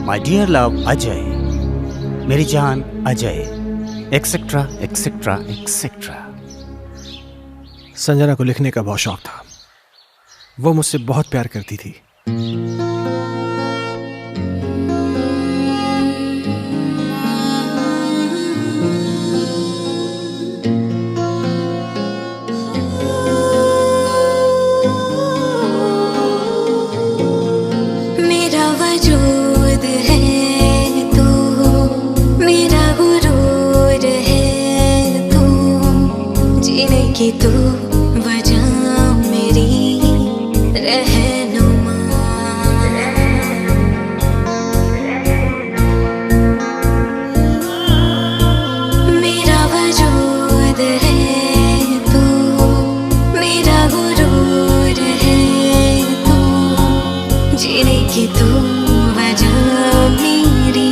my dear love Ajay, मेरी जान Ajay, etcetera etcetera etcetera. Sanjana को लिखने का बहुत शौक था। वो मुझसे बहुत प्यार करती थी। मेरा वजूद है तू, मेरा गुरूर है तू, जीने की तू वजह मेरी रहनुमा। मेरा वजूद है तू, मेरा गुरूर है तू, जीने की तू वजह मेरी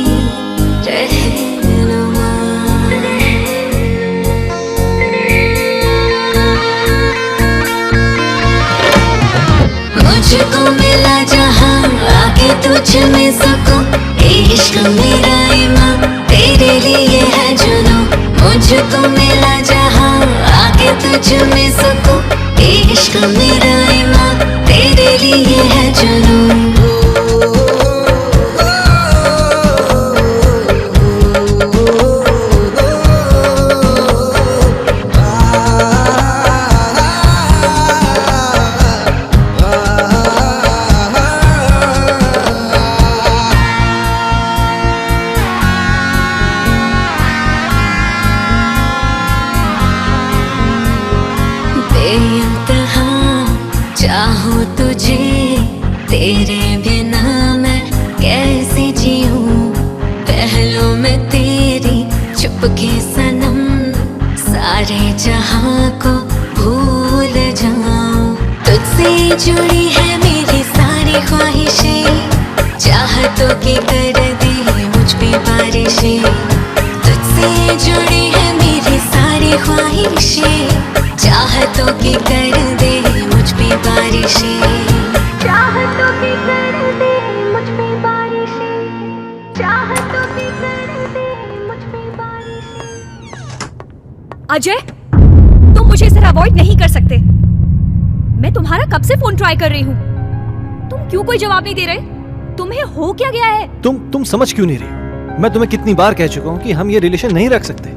रहनुमा। मुझको मिला जहां आके तुझ में सकूं, इश्क मेरा ईमान तेरे लिए है जुनूं। मुझको मिला जहां आके तुझ में सकूं, इश्क मेरा ईमान तेरे लिए है जुनूं। बेइंतहा चाहूं तुझे, तेरे बिना मैं कैसे जीऊं। पहलों में तेरी चुपके सनम, सारे जहां को भूल जाऊं। तुझसे जुड़ी है मेरी सारी ख्वाहिशें, चाहतों की कर दे मुझ पे बारिशें। तुझसे जुड़ी है मेरी सारी ख्वाहिशें, चाहतों की कर दे मुझ पे बारिशें। चाहतों की कर दे मुझ पे बारिशें, चाहतों की कर दे मुझ पे बारिशें। अजय, तुम मुझे इसे अवॉइड नहीं कर सकते। मैं तुम्हारा कब से फोन ट्राई कर रही हूँ, तुम क्यों कोई जवाब नहीं दे रहे? तुम्हें हो क्या गया है? तुम समझ क्यों नहीं रही? मैं तुम्हें कितनी बार कह चुका हूँ कि हम ये रिलेशन नहीं रख सकते।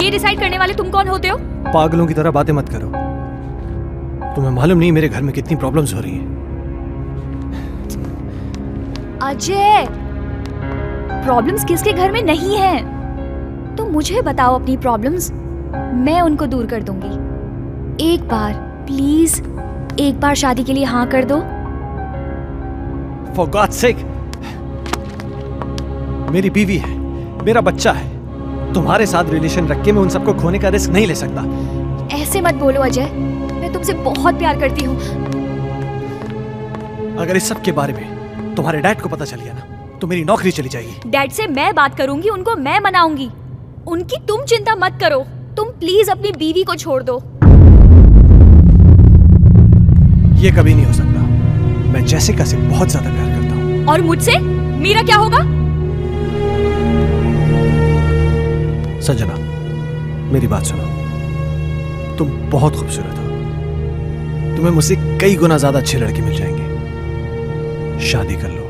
ये डिसाइड करने वाले तुम कौन होते हो? पागलों की तरह बातें मत करो। तुम्हें मालूम नहीं मेरे घर में कितनी प्रॉब्लम्स हो रही हैं। अजय, प्रॉब्लम्स किसके घर में नहीं है? तुम मुझे बताओ अपनी प्रॉब्लम्स, मैं उनको दूर कर दूंगी। एक बार प्लीज, एक बार शादी के लिए हाँ कर दो। For God's sake, मेरी बीवी है, मेरा बच्चा है। तुम्हारे साथ रिलेशन रख के मैं उन सबको खोने का रिस्क नहीं ले सकता। ऐसे मत बोलो अजय, मैं तुमसे बहुत प्यार करती हूँ। अगर इस सब के बारे में तुम्हारे डैड को पता चल गया ना, तो मेरी नौकरी चली जाएगी। डैड से मैं बात करूंगी, उनको मैं मनाऊंगी। उनकी तुम चिंता मत करो। तुम प्लीज अपनी बीवी को छोड़ दो। ये कभी नहीं हो सकता। मैं जैसिका से बहुत ज्यादा प्यार करता हूँ। और मुझसे मेरा क्या होगा? संजना, मेरी बात सुनो। तुम बहुत खूबसूरत हो। तुम्हें मुझसे कई गुना ज्यादा अच्छे लड़के मिल जाएंगे। शादी कर लो,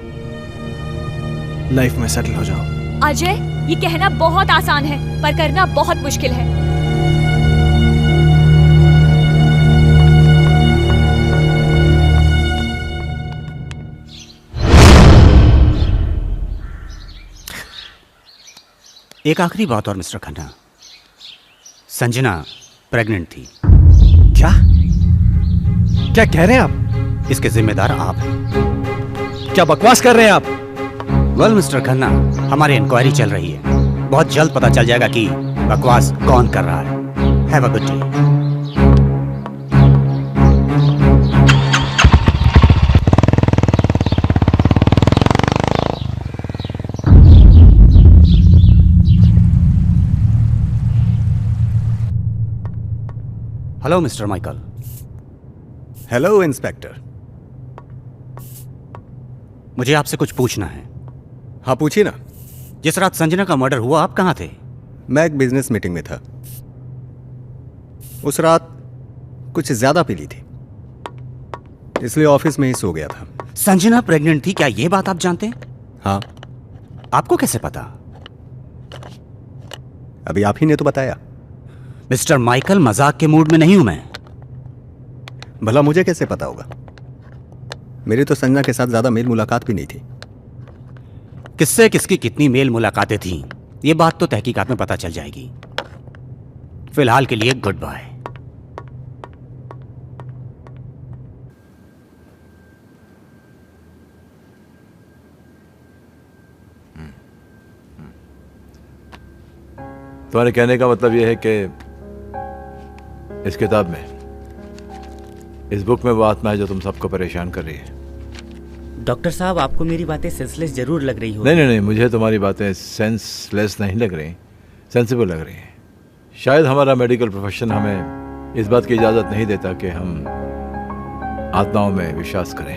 लाइफ में सेटल हो जाओ। अजय, ये कहना बहुत आसान है, पर करना बहुत मुश्किल है। एक आखिरी बात और मिस्टर खन्ना, संजना प्रेग्नेंट थी। क्या कह रहे हैं आप? इसके जिम्मेदार आप हैं। क्या बकवास कर रहे हैं आप? वेल मिस्टर खन्ना, हमारी इंक्वायरी चल रही है। बहुत जल्द पता चल जाएगा कि बकवास कौन कर रहा है। Have a good day. Hello mister Michael. Hello inspector. मुझे आपसे कुछ पूछना है। हाँ पूछिए ना। जिस रात संजना का मर्डर हुआ आप कहाँ थे? मैं एक बिजनेस मीटिंग में था। उस रात कुछ ज्यादा पी ली थी, इसलिए ऑफिस में ही सो गया था। संजना प्रेग्नेंट थी, क्या ये बात आप जानते हैं? हाँ। आपको कैसे पता? अभी आप ही ने तो बताया। मिस्टर माइकल, मजाक के मूड में नहीं हूं मैं। भला मुझे कैसे पता होगा? मेरी तो संजना के साथ ज्यादा मेल मुलाकात भी नहीं थी। किससे किसकी कितनी मेल मुलाकातें थीं, ये बात तो तहकीकात में पता चल जाएगी। फिलहाल के लिए गुड बाय। तुम्हारे कहने का मतलब यह है कि इस किताब में, इस बुक में वो आत्मा है जो तुम सबको परेशान कर रही है। डॉक्टर साहब, आपको मेरी बातें सेंसलेस जरूर लग रही हो। नहीं, मुझे तुम्हारी बातें सेंसलेस नहीं लग रही, सेंसिबल लग रही हैं। शायद हमारा मेडिकल प्रोफेशन हमें इस बात की इजाज़त नहीं देता कि हम आत्माओं में विश्वास करें,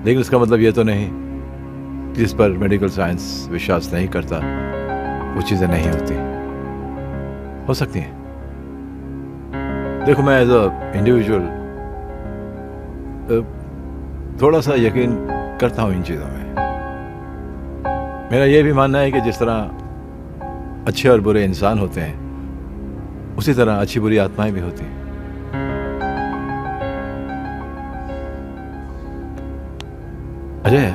लेकिन इसका मतलब ये तो नहीं कि जिस पर मेडिकल साइंस विश्वास नहीं करता वो चीज़ें नहीं होती, हो सकती हैं। देखो, मैं एज अ इंडिविजुअल थोड़ा सा यकीन करता हूँ इन चीज़ों में। मेरा ये भी मानना है कि जिस तरह अच्छे और बुरे इंसान होते हैं, उसी तरह अच्छी बुरी आत्माएं भी होती हैं। अजय,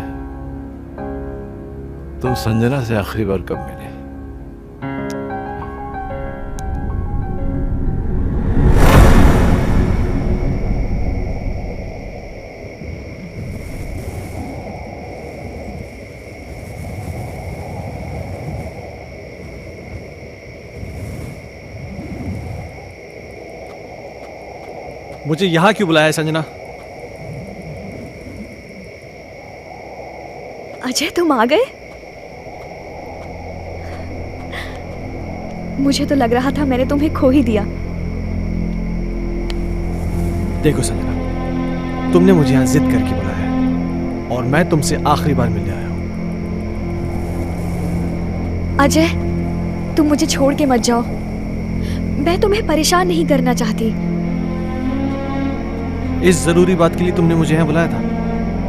तुम संजना से आखिरी बार कब मिले? मुझे यहां क्यों बुलाया है संजना? अजय, तुम आ गए? मुझे तो लग रहा था मैंने तुम्हें खो ही दिया। देखो संजना, तुमने मुझे यहां जिद करके बुलाया है और मैं तुमसे आखिरी बार मिलने आया हूं। अजय, तुम मुझे छोड़ के मत जाओ। मैं तुम्हें परेशान नहीं करना चाहती। इस जरूरी बात के लिए तुमने मुझे यहाँ बुलाया था?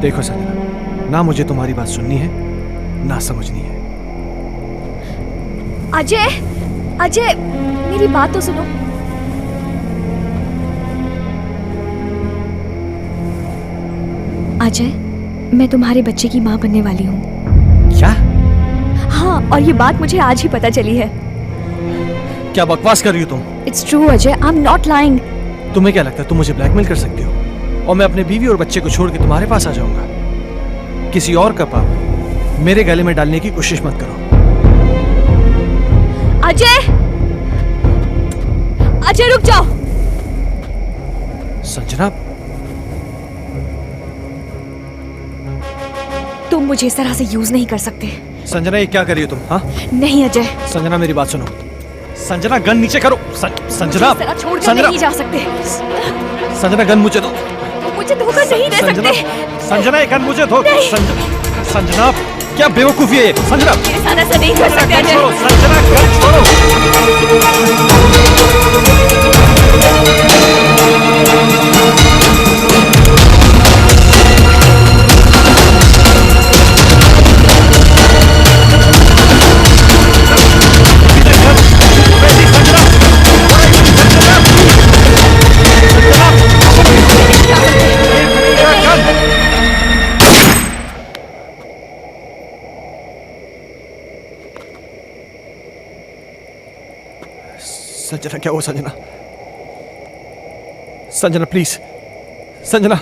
देखो संजना, ना मुझे तुम्हारी बात सुननी है ना समझनी है। अजय, अजय, मेरी बात तो सुनो। अजय, मैं तुम्हारे बच्चे की माँ बनने वाली हूँ। क्या? हाँ, और ये बात मुझे आज ही पता चली है। क्या बकवास कर रही हो तुम? It's true Ajay, I'm not lying। तुम्हें क्या लगता है तुम मुझे ब्लैकमेल कर सकती हो और मैं अपने बीवी और बच्चे को छोड़ के तुम्हारे पास आ जाऊंगा? किसी और का पाप मेरे गले में डालने की कोशिश मत करो। अजय, अजय रुक जाओ। संजना, तुम मुझे इस तरह से यूज नहीं कर सकते। संजना, ये क्या कर रही हो तुम? हाँ? नहीं अजय। संजना, मेरी बात सुनो। संजना, गन नीचे करो। संजना, इस तरह छोड़कर नहीं जा सकते। संजना, गन मुझे दो। मुझे धोखा नहीं दे सकते। संजना, ये गन मुझे दो। संजना, क्या बेवकूफी है ये? संजना, मेरे साथ ऐसा नहीं कर सकते अजय। संजना, गन छोड़ो। संजना, क्या हुआ संजना? संजना प्लीज, संजना।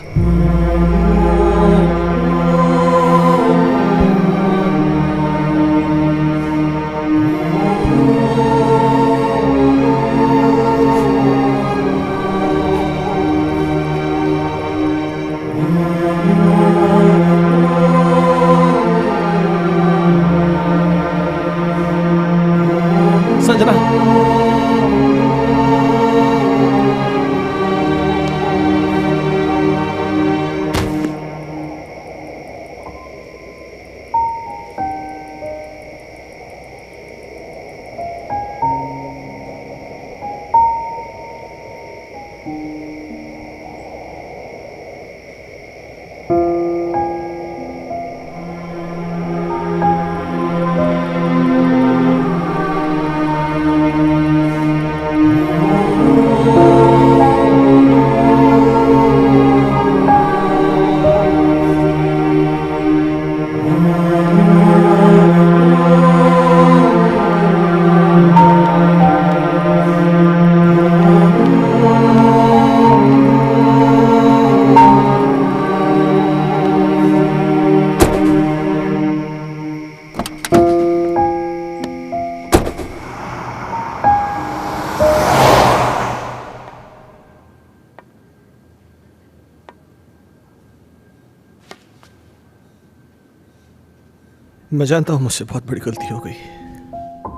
मैं जानता हूँ मुझसे बहुत बड़ी गलती हो गई,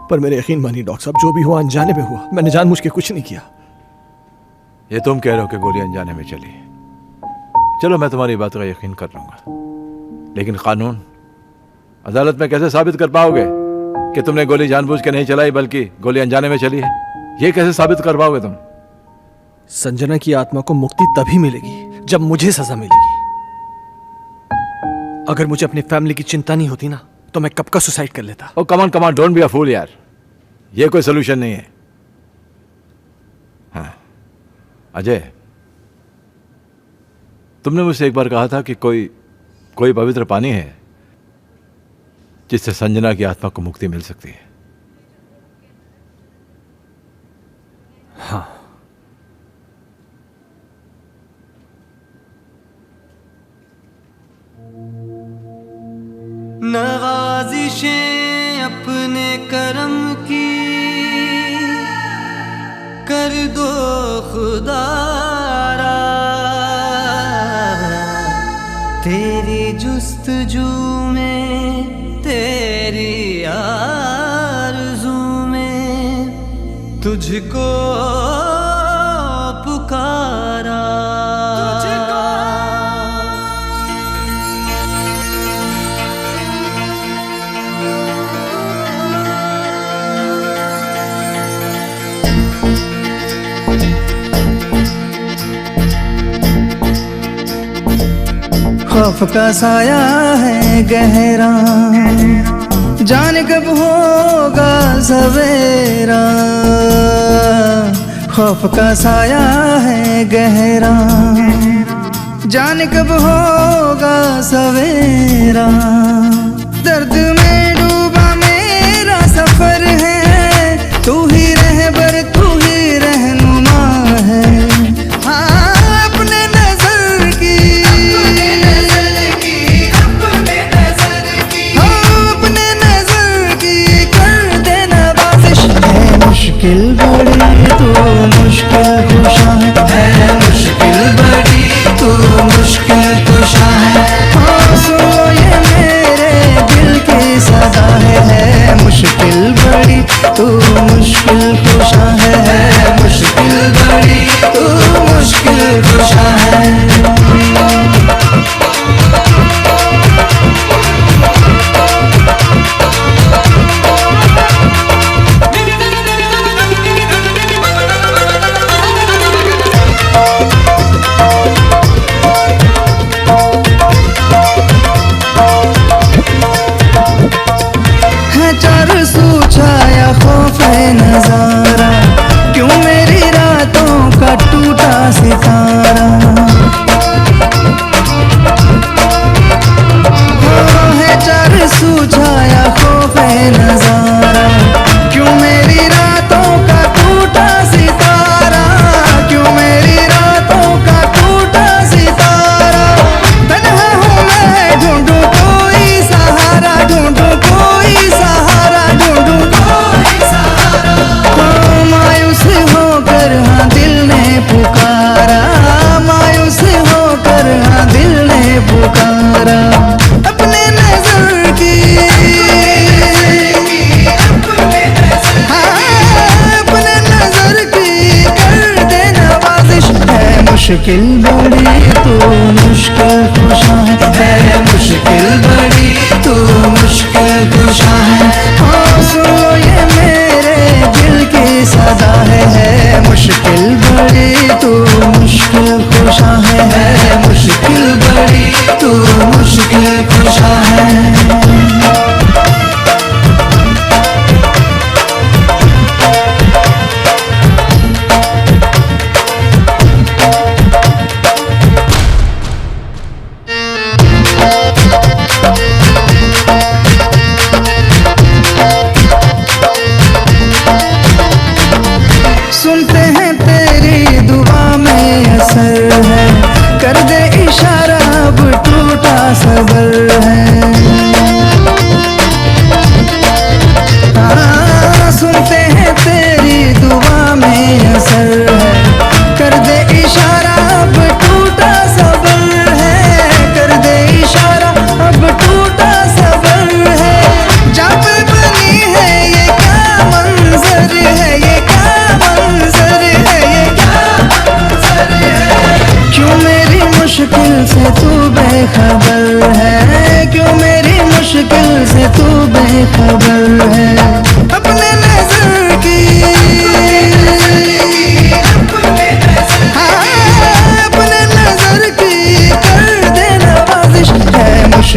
पर मेरे यकीन मानिए डॉक्टर साहब, जो भी हुआ अनजाने में हुआ। मैंने जानबूझ के कुछ नहीं किया। ये तुम कह रहे हो कि गोली अनजाने में चली, चलो मैं तुम्हारी बात का यकीन कर लूंगा, लेकिन कानून अदालत में कैसे साबित कर पाओगे कि तुमने गोली जानबूझ के नहीं चलाई बल्कि गोली अनजाने में चली है? ये कैसे साबित कर पाओगे तुम? संजना की आत्मा को मुक्ति तभी मिलेगी जब मुझे सजा मिलेगी। अगर मुझे अपनी फैमिली की चिंता नहीं होती ना, तो मैं कब का सुसाइड कर लेता। ओ कमान कमान, डोंट बी अ फूल यार, ये कोई सोल्यूशन नहीं है। हाँ अजय, तुमने मुझसे एक बार कहा था कि कोई पवित्र पानी है जिससे संजना की आत्मा को मुक्ति मिल सकती है। हाँ, नवाजिशें अपने करम की कर दो खुदारा, तेरी जुस्तजू में तेरी आरज़ू में तुझको पुकारा। खौफ का साया है गहरा, जाने कब होगा सवेरा। खौफ का साया है गहरा, जाने कब होगा सवेरा। दर्द में डूबा मेरा सफर है, तू ही रहबर तू ही रहनुमा है। मुश्किल बड़ी तू मुश्किल कुशा है, मुश्किल बड़ी तू मुश्किल कुशा है। हाँ सुनो ये मेरे दिल की सदा है, मुश्किल बड़ी तू मुश्किल कुशा है, मुश्किल बड़ी तू मुश्किल कुशा है। नजारा क्यों मेरी रातों का टूटा सितारा। है चार सूझाया खौफ नजारा, क्यों मेरी रातों का टूटा सितारा, क्यों मेरी रातों का टूटा सितारा। तन्हा हूँ मैं ढूंढूं कोई सहारा, ढूंढूं कोई सहारा, ढूंढूं कोई सहारा। मायूस होकर हाँ दिल ने पुकारा, मायूस होकर हाँ दिल ने पुकारा। अपने नजर की अपने नजर की कर दे नवाजिश है। मुश्किल बड़ी तू मुश्किल कुशा है, मुश्किल बड़ी तू मुश्किल कुशा है। हाँ सुनो ये मेरे दिल की सदा है, मुश्किल बड़ी तू मुश्किल कुशा है, मुश्किल बड़ी तू मुश्किल कुशा है।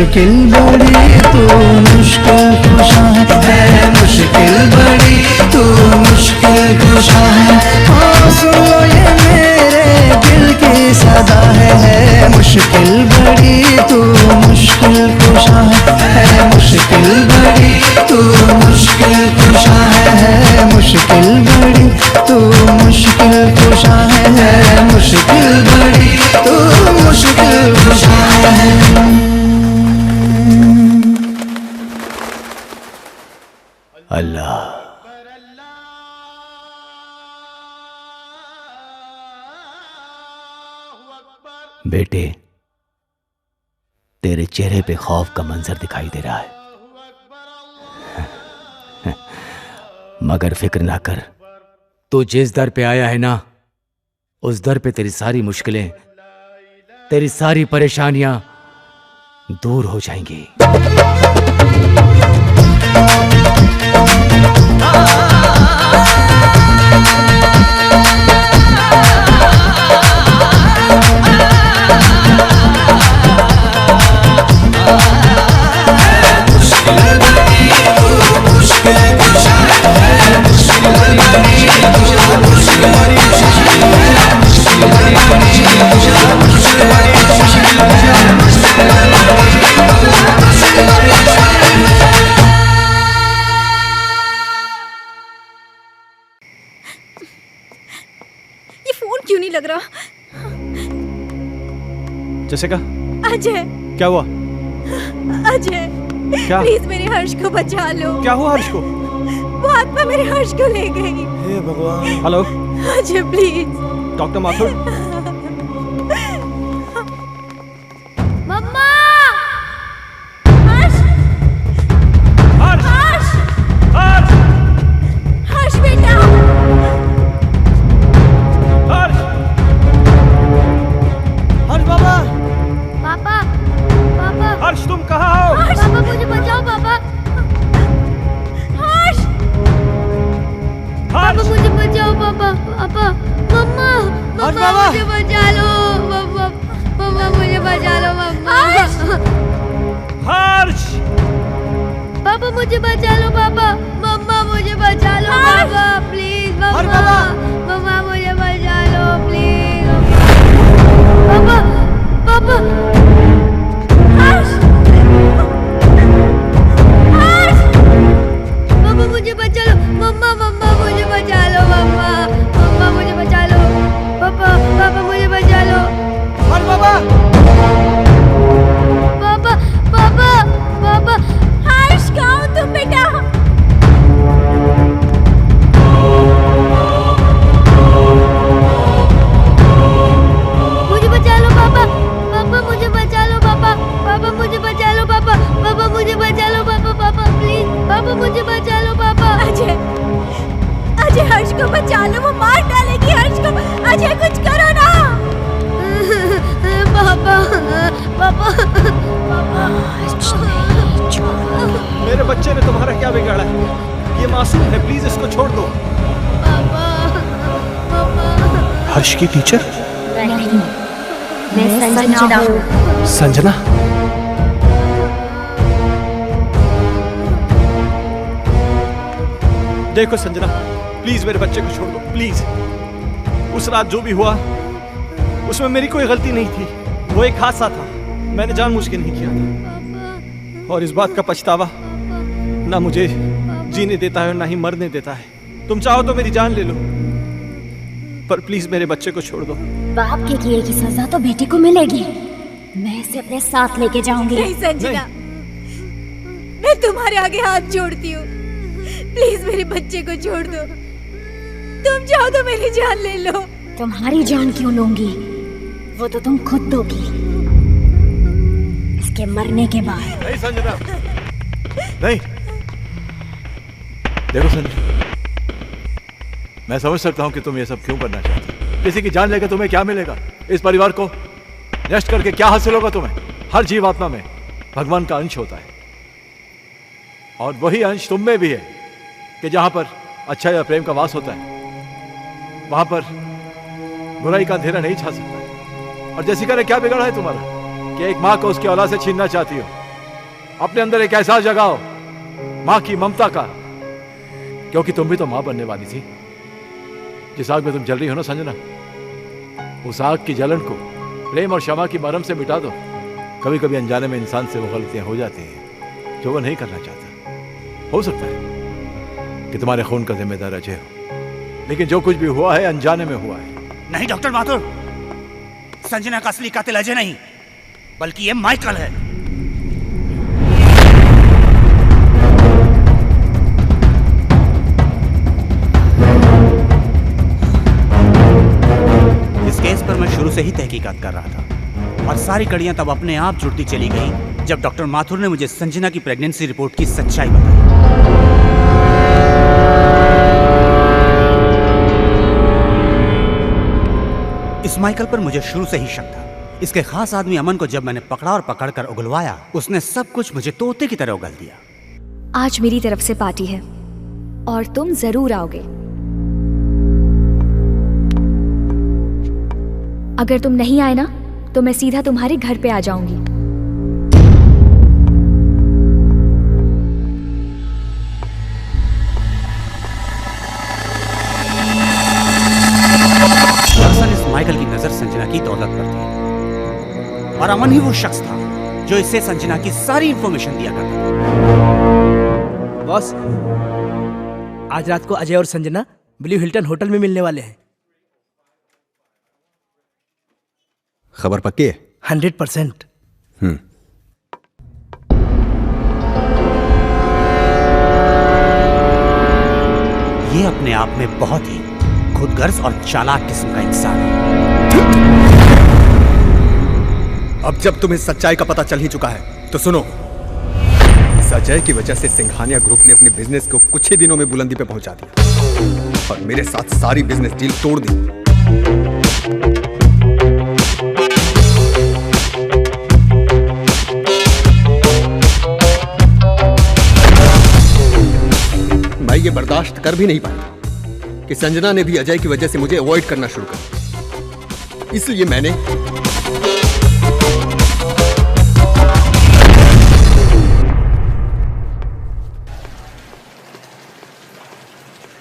मुश्किल बड़ी तू मुश्किल कुशा है मुश्किल बड़ी तू मुश्किल कुशा है। सुन लो ये मेरे दिल की सदा है मुश्किल बड़ी तू मुश्किल कुशा है मुश्किल बड़ी तू मुश्किल कुशा है मुश्किल बड़ी तू मुश्किल कुशा है मुश्किल बड़ी तू मुश्किल कुशा है। अल्लाह बेटे, तेरे चेहरे पे खौफ का मंजर दिखाई दे रहा है, मगर फिक्र ना कर, तू जिस दर पे आया है ना, उस दर पे तेरी सारी मुश्किलें, तेरी सारी परेशानियां दूर हो जाएंगी। ये फोन क्यों नहीं लग रहा? जैसिका, अजय, क्या हुआ? अजय, क्या? प्लीज मेरे हर्ष को बचा लो। क्या हुआ हर्ष को? वो आत्मा मेरे हर्ष को ले गई। हे भगवान। Hello Ajay please. Doctor Mathur. मम्मा! हर्ष! हर्ष! हर्ष! हर्ष! हर्ष बेटा! हर्ष! हर्ष बाबा! पापा पापा हर्ष तुम कहाँ हो? पापा मुझे बचाओ पापा। हर्ष! पापा मुझे बचाओ पापा। पापा मम्मा मम्मा मुझे बचा लो। मम्मा मम्मा मुझे बचा लो। मम्मा हर्ष! पापा मुझे बचा लो। पापा मम्मा मुझे बचा लो। पापा प्लीज मम्मा मम्मा मुझे बचा लो प्लीज। पापा पापा हर्ष! हर्ष! पापा मुझे बचा लो। मम्मा मम्मा मुझे बचा लो। मम्मा मम्मा मुझे बचा लो। पापा पापा मुझे बचा लो। हर्ष बाबा! पापा पापा पापा हर्ष कहाँ हो तुम बेटा? मुझे बचा लो पापा। पापा मुझे बचा लो। पापा पापा मुझे बचा लो। पापा पापा मुझे बचा लो। पापा पापा प्लीज पापा मुझे बचा लो। पापा अजय, अजय हर्ष को बचा लो, वो मार डालेगी हर्ष को। अजय कुछ करो ना। पापा पापा पापा मेरे बच्चे ने तुम्हारा क्या बिगाड़ा है? ये मासूम है, प्लीज इसको छोड़ दो। हर्ष की टीचर? नहीं, मैं संजना हूँ। संजना? देखो संजना, प्लीज मेरे बच्चे को छोड़ दो, प्लीज। उस रात जो भी हुआ उसमें मेरी कोई गलती नहीं थी, वो एक हादसा था, मैंने जानबूझ के नहीं किया था। और इस बात का पछतावा ना मुझे जीने देता है और ना ही मरने देता है। तुम चाहो तो मेरी जान ले लो, पर प्लीज मेरे बच्चे को छोड़ दो। बाप के किए की सजा तो बेटे को मिलेगी। मैं इसे अपने साथ लेके जाऊंगी। नहीं संजना, मैं तुम्हारे आगे हाथ जोड़ती हूँ, प्लीज मेरे बच्चे को छोड़ दो। तुम चाहो तो मेरी जान ले लो। तुम्हारी जान क्यों लूंगी? वो तो तुम खुद दोगी इसके मरने के बाद। नहीं संजना, नहीं। देखो संजना, मैं समझ सकता हूं कि तुम ये सब क्यों करना चाहते हो। किसी की जान लेकर तुम्हें क्या मिलेगा? इस परिवार को नष्ट करके क्या हासिल होगा तुम्हें? हर जीवात्मा में भगवान का अंश होता है, और वही अंश तुम में भी है कि जहां पर अच्छा या प्रेम का वास होता है, वहां पर बुराई का अंधेरा नहीं छा सकता। और जैसिका ने क्या बिगाड़ा है तुम्हारा कि एक माँ को उसकी औलाद से छीनना चाहती हो? अपने अंदर एक एहसास जगाओ माँ की ममता का, क्योंकि तुम भी तो माँ बनने वाली थी। जिस आग में तुम जल रही हो ना संजना, उस आग की जलन को प्रेम और क्षमा की मरहम से मिटा दो। कभी कभी अनजाने में इंसान से वो गलतियां हो जाती हैं जो वो नहीं करना चाहता। हो सकता है कि तुम्हारे खून का जिम्मेदार अजय हो, लेकिन जो कुछ भी हुआ है अनजाने में हुआ है। नहीं डॉक्टर माथुर, संजना का असली कातिल अजय नहीं बल्कि ये माइकल है। इस केस पर मैं शुरू से ही तहकीकात कर रहा था और सारी कड़ियां तब अपने आप जुड़ती चली गई जब डॉक्टर माथुर ने मुझे संजना की प्रेगनेंसी रिपोर्ट की सच्चाई बताई। इस माइकल पर मुझे शुरू से ही शक था। इसके खास आदमी अमन को जब मैंने पकड़ा और पकड़कर उगलवाया, उसने सब कुछ मुझे तोते की तरह उगल दिया। आज मेरी तरफ से पार्टी है और तुम जरूर आओगे। अगर तुम नहीं आए ना तो मैं सीधा तुम्हारे घर पे आ जाऊंगी। दरअसल इस माइकल की नजर संजना की दौलत पर थी और अमन ही वो शख्स था जो इससे संजना की सारी इंफॉर्मेशन दिया करता था। बॉस, आज रात को अजय और संजना ब्लू हिल्टन होटल में मिलने वाले हैं। खबर पक्की है? 100%। ये अपने आप में बहुत ही खुदगर्ज और चालाक किस्म का इंसान है। अब जब तुम्हें सच्चाई का पता चल ही चुका है तो सुनो। इस अजय की वजह से सिंघानिया ग्रुप ने अपने बिजनेस को कुछ ही दिनों में बुलंदी पे पहुंचा दिया और मेरे साथ सारी बिजनेस डील तोड़ दी। मैं ये बर्दाश्त कर भी नहीं पाया कि संजना ने भी अजय की वजह से मुझे अवॉइड करना शुरू कर दिया। इसलिए मैंने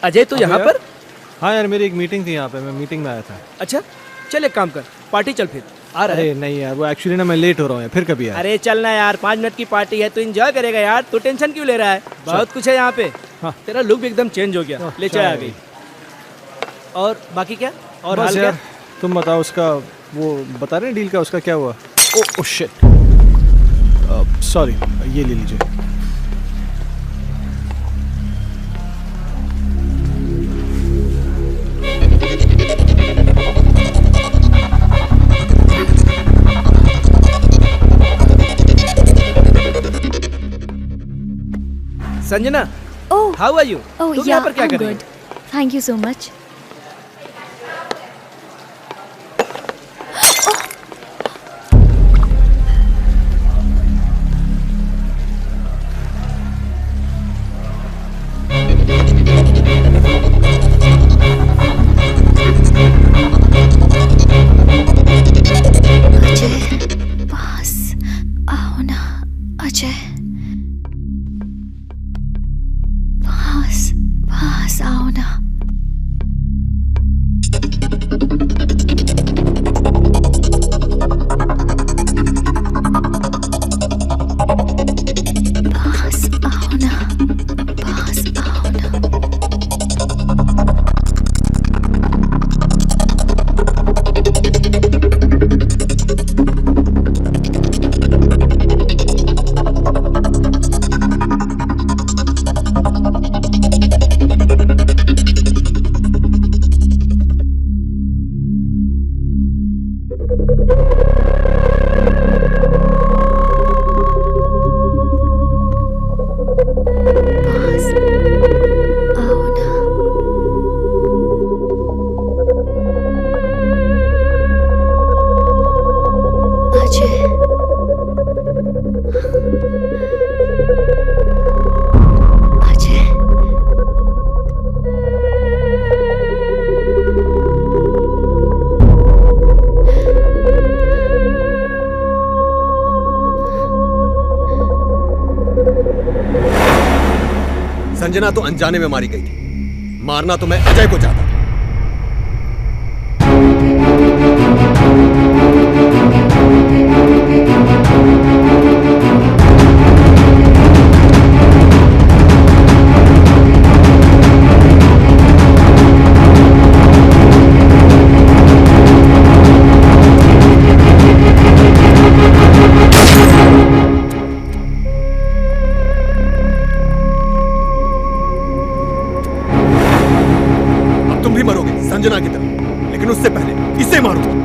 अजय तो यहाँ पर? हाँ यार, मेरी एक मीटिंग थी यहाँ पे, मैं मीटिंग में आया था। अच्छा चल एक काम कर, पार्टी चल फिर। आ रहा है? अरे नहीं यार, वो एक्चुअली ना मैं लेट हो रहा हूँ यार, फिर कभी यार। अरे चलना यार, 5 मिनट की पार्टी है, तू एंजॉय करेगा यार। तू टेंशन क्यों ले रहा है? बहुत कुछ है यहाँ पे। हाँ। तेरा लुक भी एकदम चेंज हो गया। ले चाय आ गई। और बाकी क्या? और हाल क्या? तुम बताओ, उसका वो बता रहे हैं डील का, उसका क्या हुआ? ओह शिट, सॉरी, ये ले लीजिए। Sanjana, oh how are you? Oh तुम यहाँ पर क्या कर रही हो? Thank you so much. Sanjana तो अनजाने में मारी गई थी, मारना तो मैं अजय को चाहता था। संजना की तरह, लेकिन उससे पहले इसे मारो।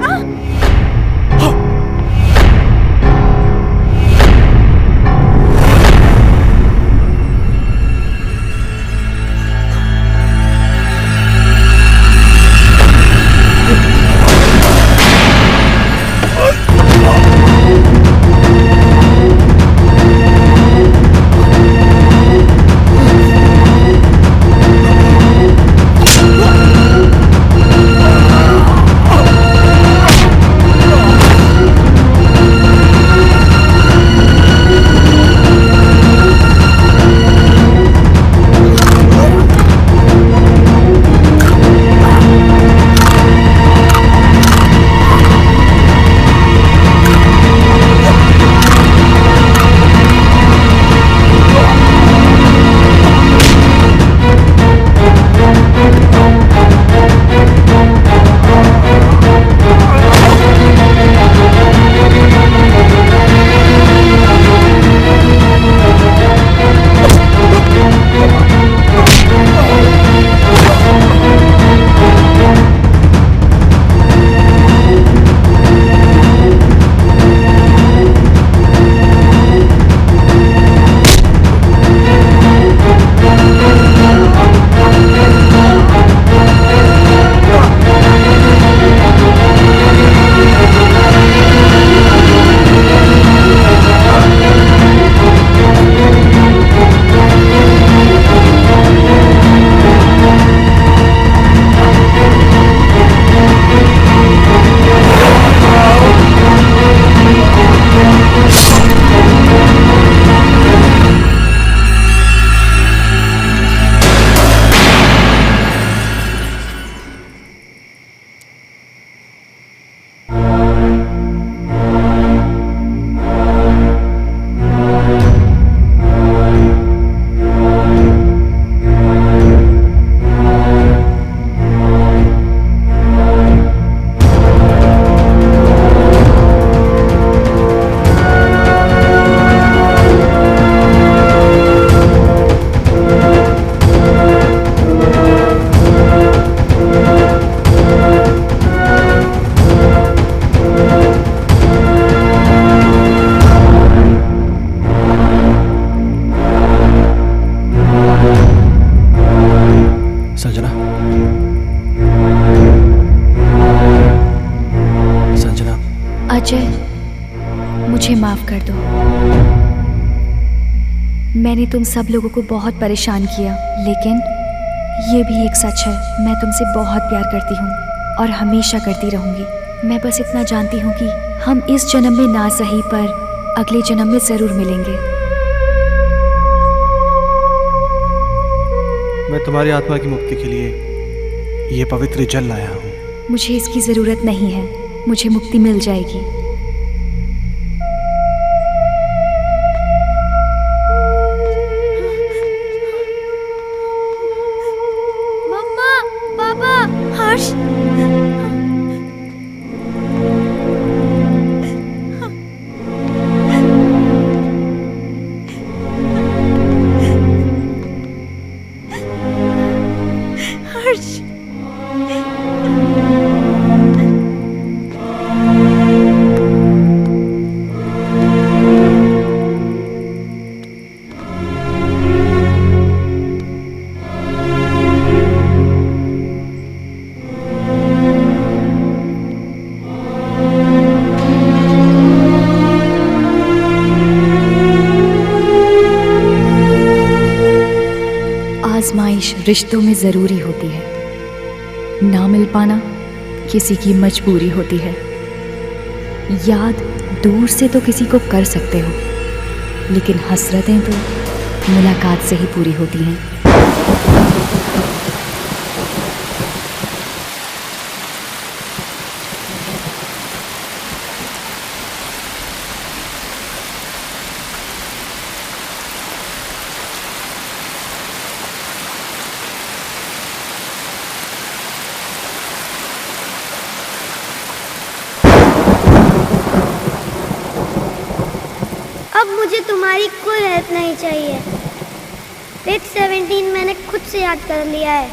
अजय, मुझे माफ कर दो। मैंने तुम सब लोगों को बहुत परेशान किया, लेकिन ये भी एक सच है, मैं तुमसे बहुत प्यार करती हूँ और हमेशा करती रहूँगी। मैं बस इतना जानती हूँ कि हम इस जन्म में ना सही पर अगले जन्म में ज़रूर मिलेंगे। मैं तुम्हारी आत्मा की मुक्ति के लिए ये पवित्र जल लाया हूँ। मुझे इसकी ज़रूरत नहीं है, मुझे मुक्ति मिल जाएगी। मम्मा, पापा, हर्ष। हर्ष। आजमाइश रिश्तों में ज़रूरी होती है, ना मिल पाना किसी की मजबूरी होती है। याद दूर से तो किसी को कर सकते हो, लेकिन हसरतें तो मुलाकात से ही पूरी होती हैं। अब मुझे तुम्हारी कोई हेल्प नहीं चाहिए। पेज 17 मैंने खुद से याद कर लिया है।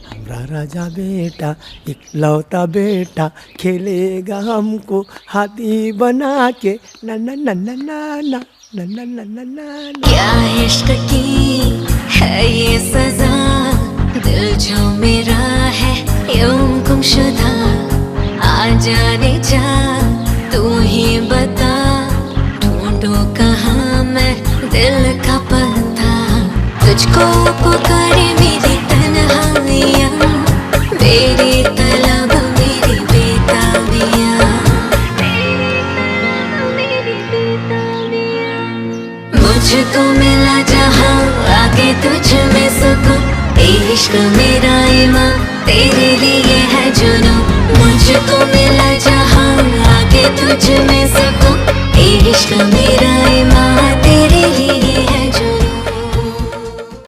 हमारा राजा बेटा इकलौता बेटा खेलेगा हमको हाथी बना के ना ना ना ना ना ना ना ना ना ना ना। क्या इश्क की है ये सजा, दिल जो मेरा है यूं गुमशुदा, आ जाने जा तू ही बता, ढूंढूं कहाँ मैं दिल का पता, तुझको पुकारे मेरी तन्हाइयाँ, मेरी तलब मेरी बेताबियाँ, मुझको मिला जहाँ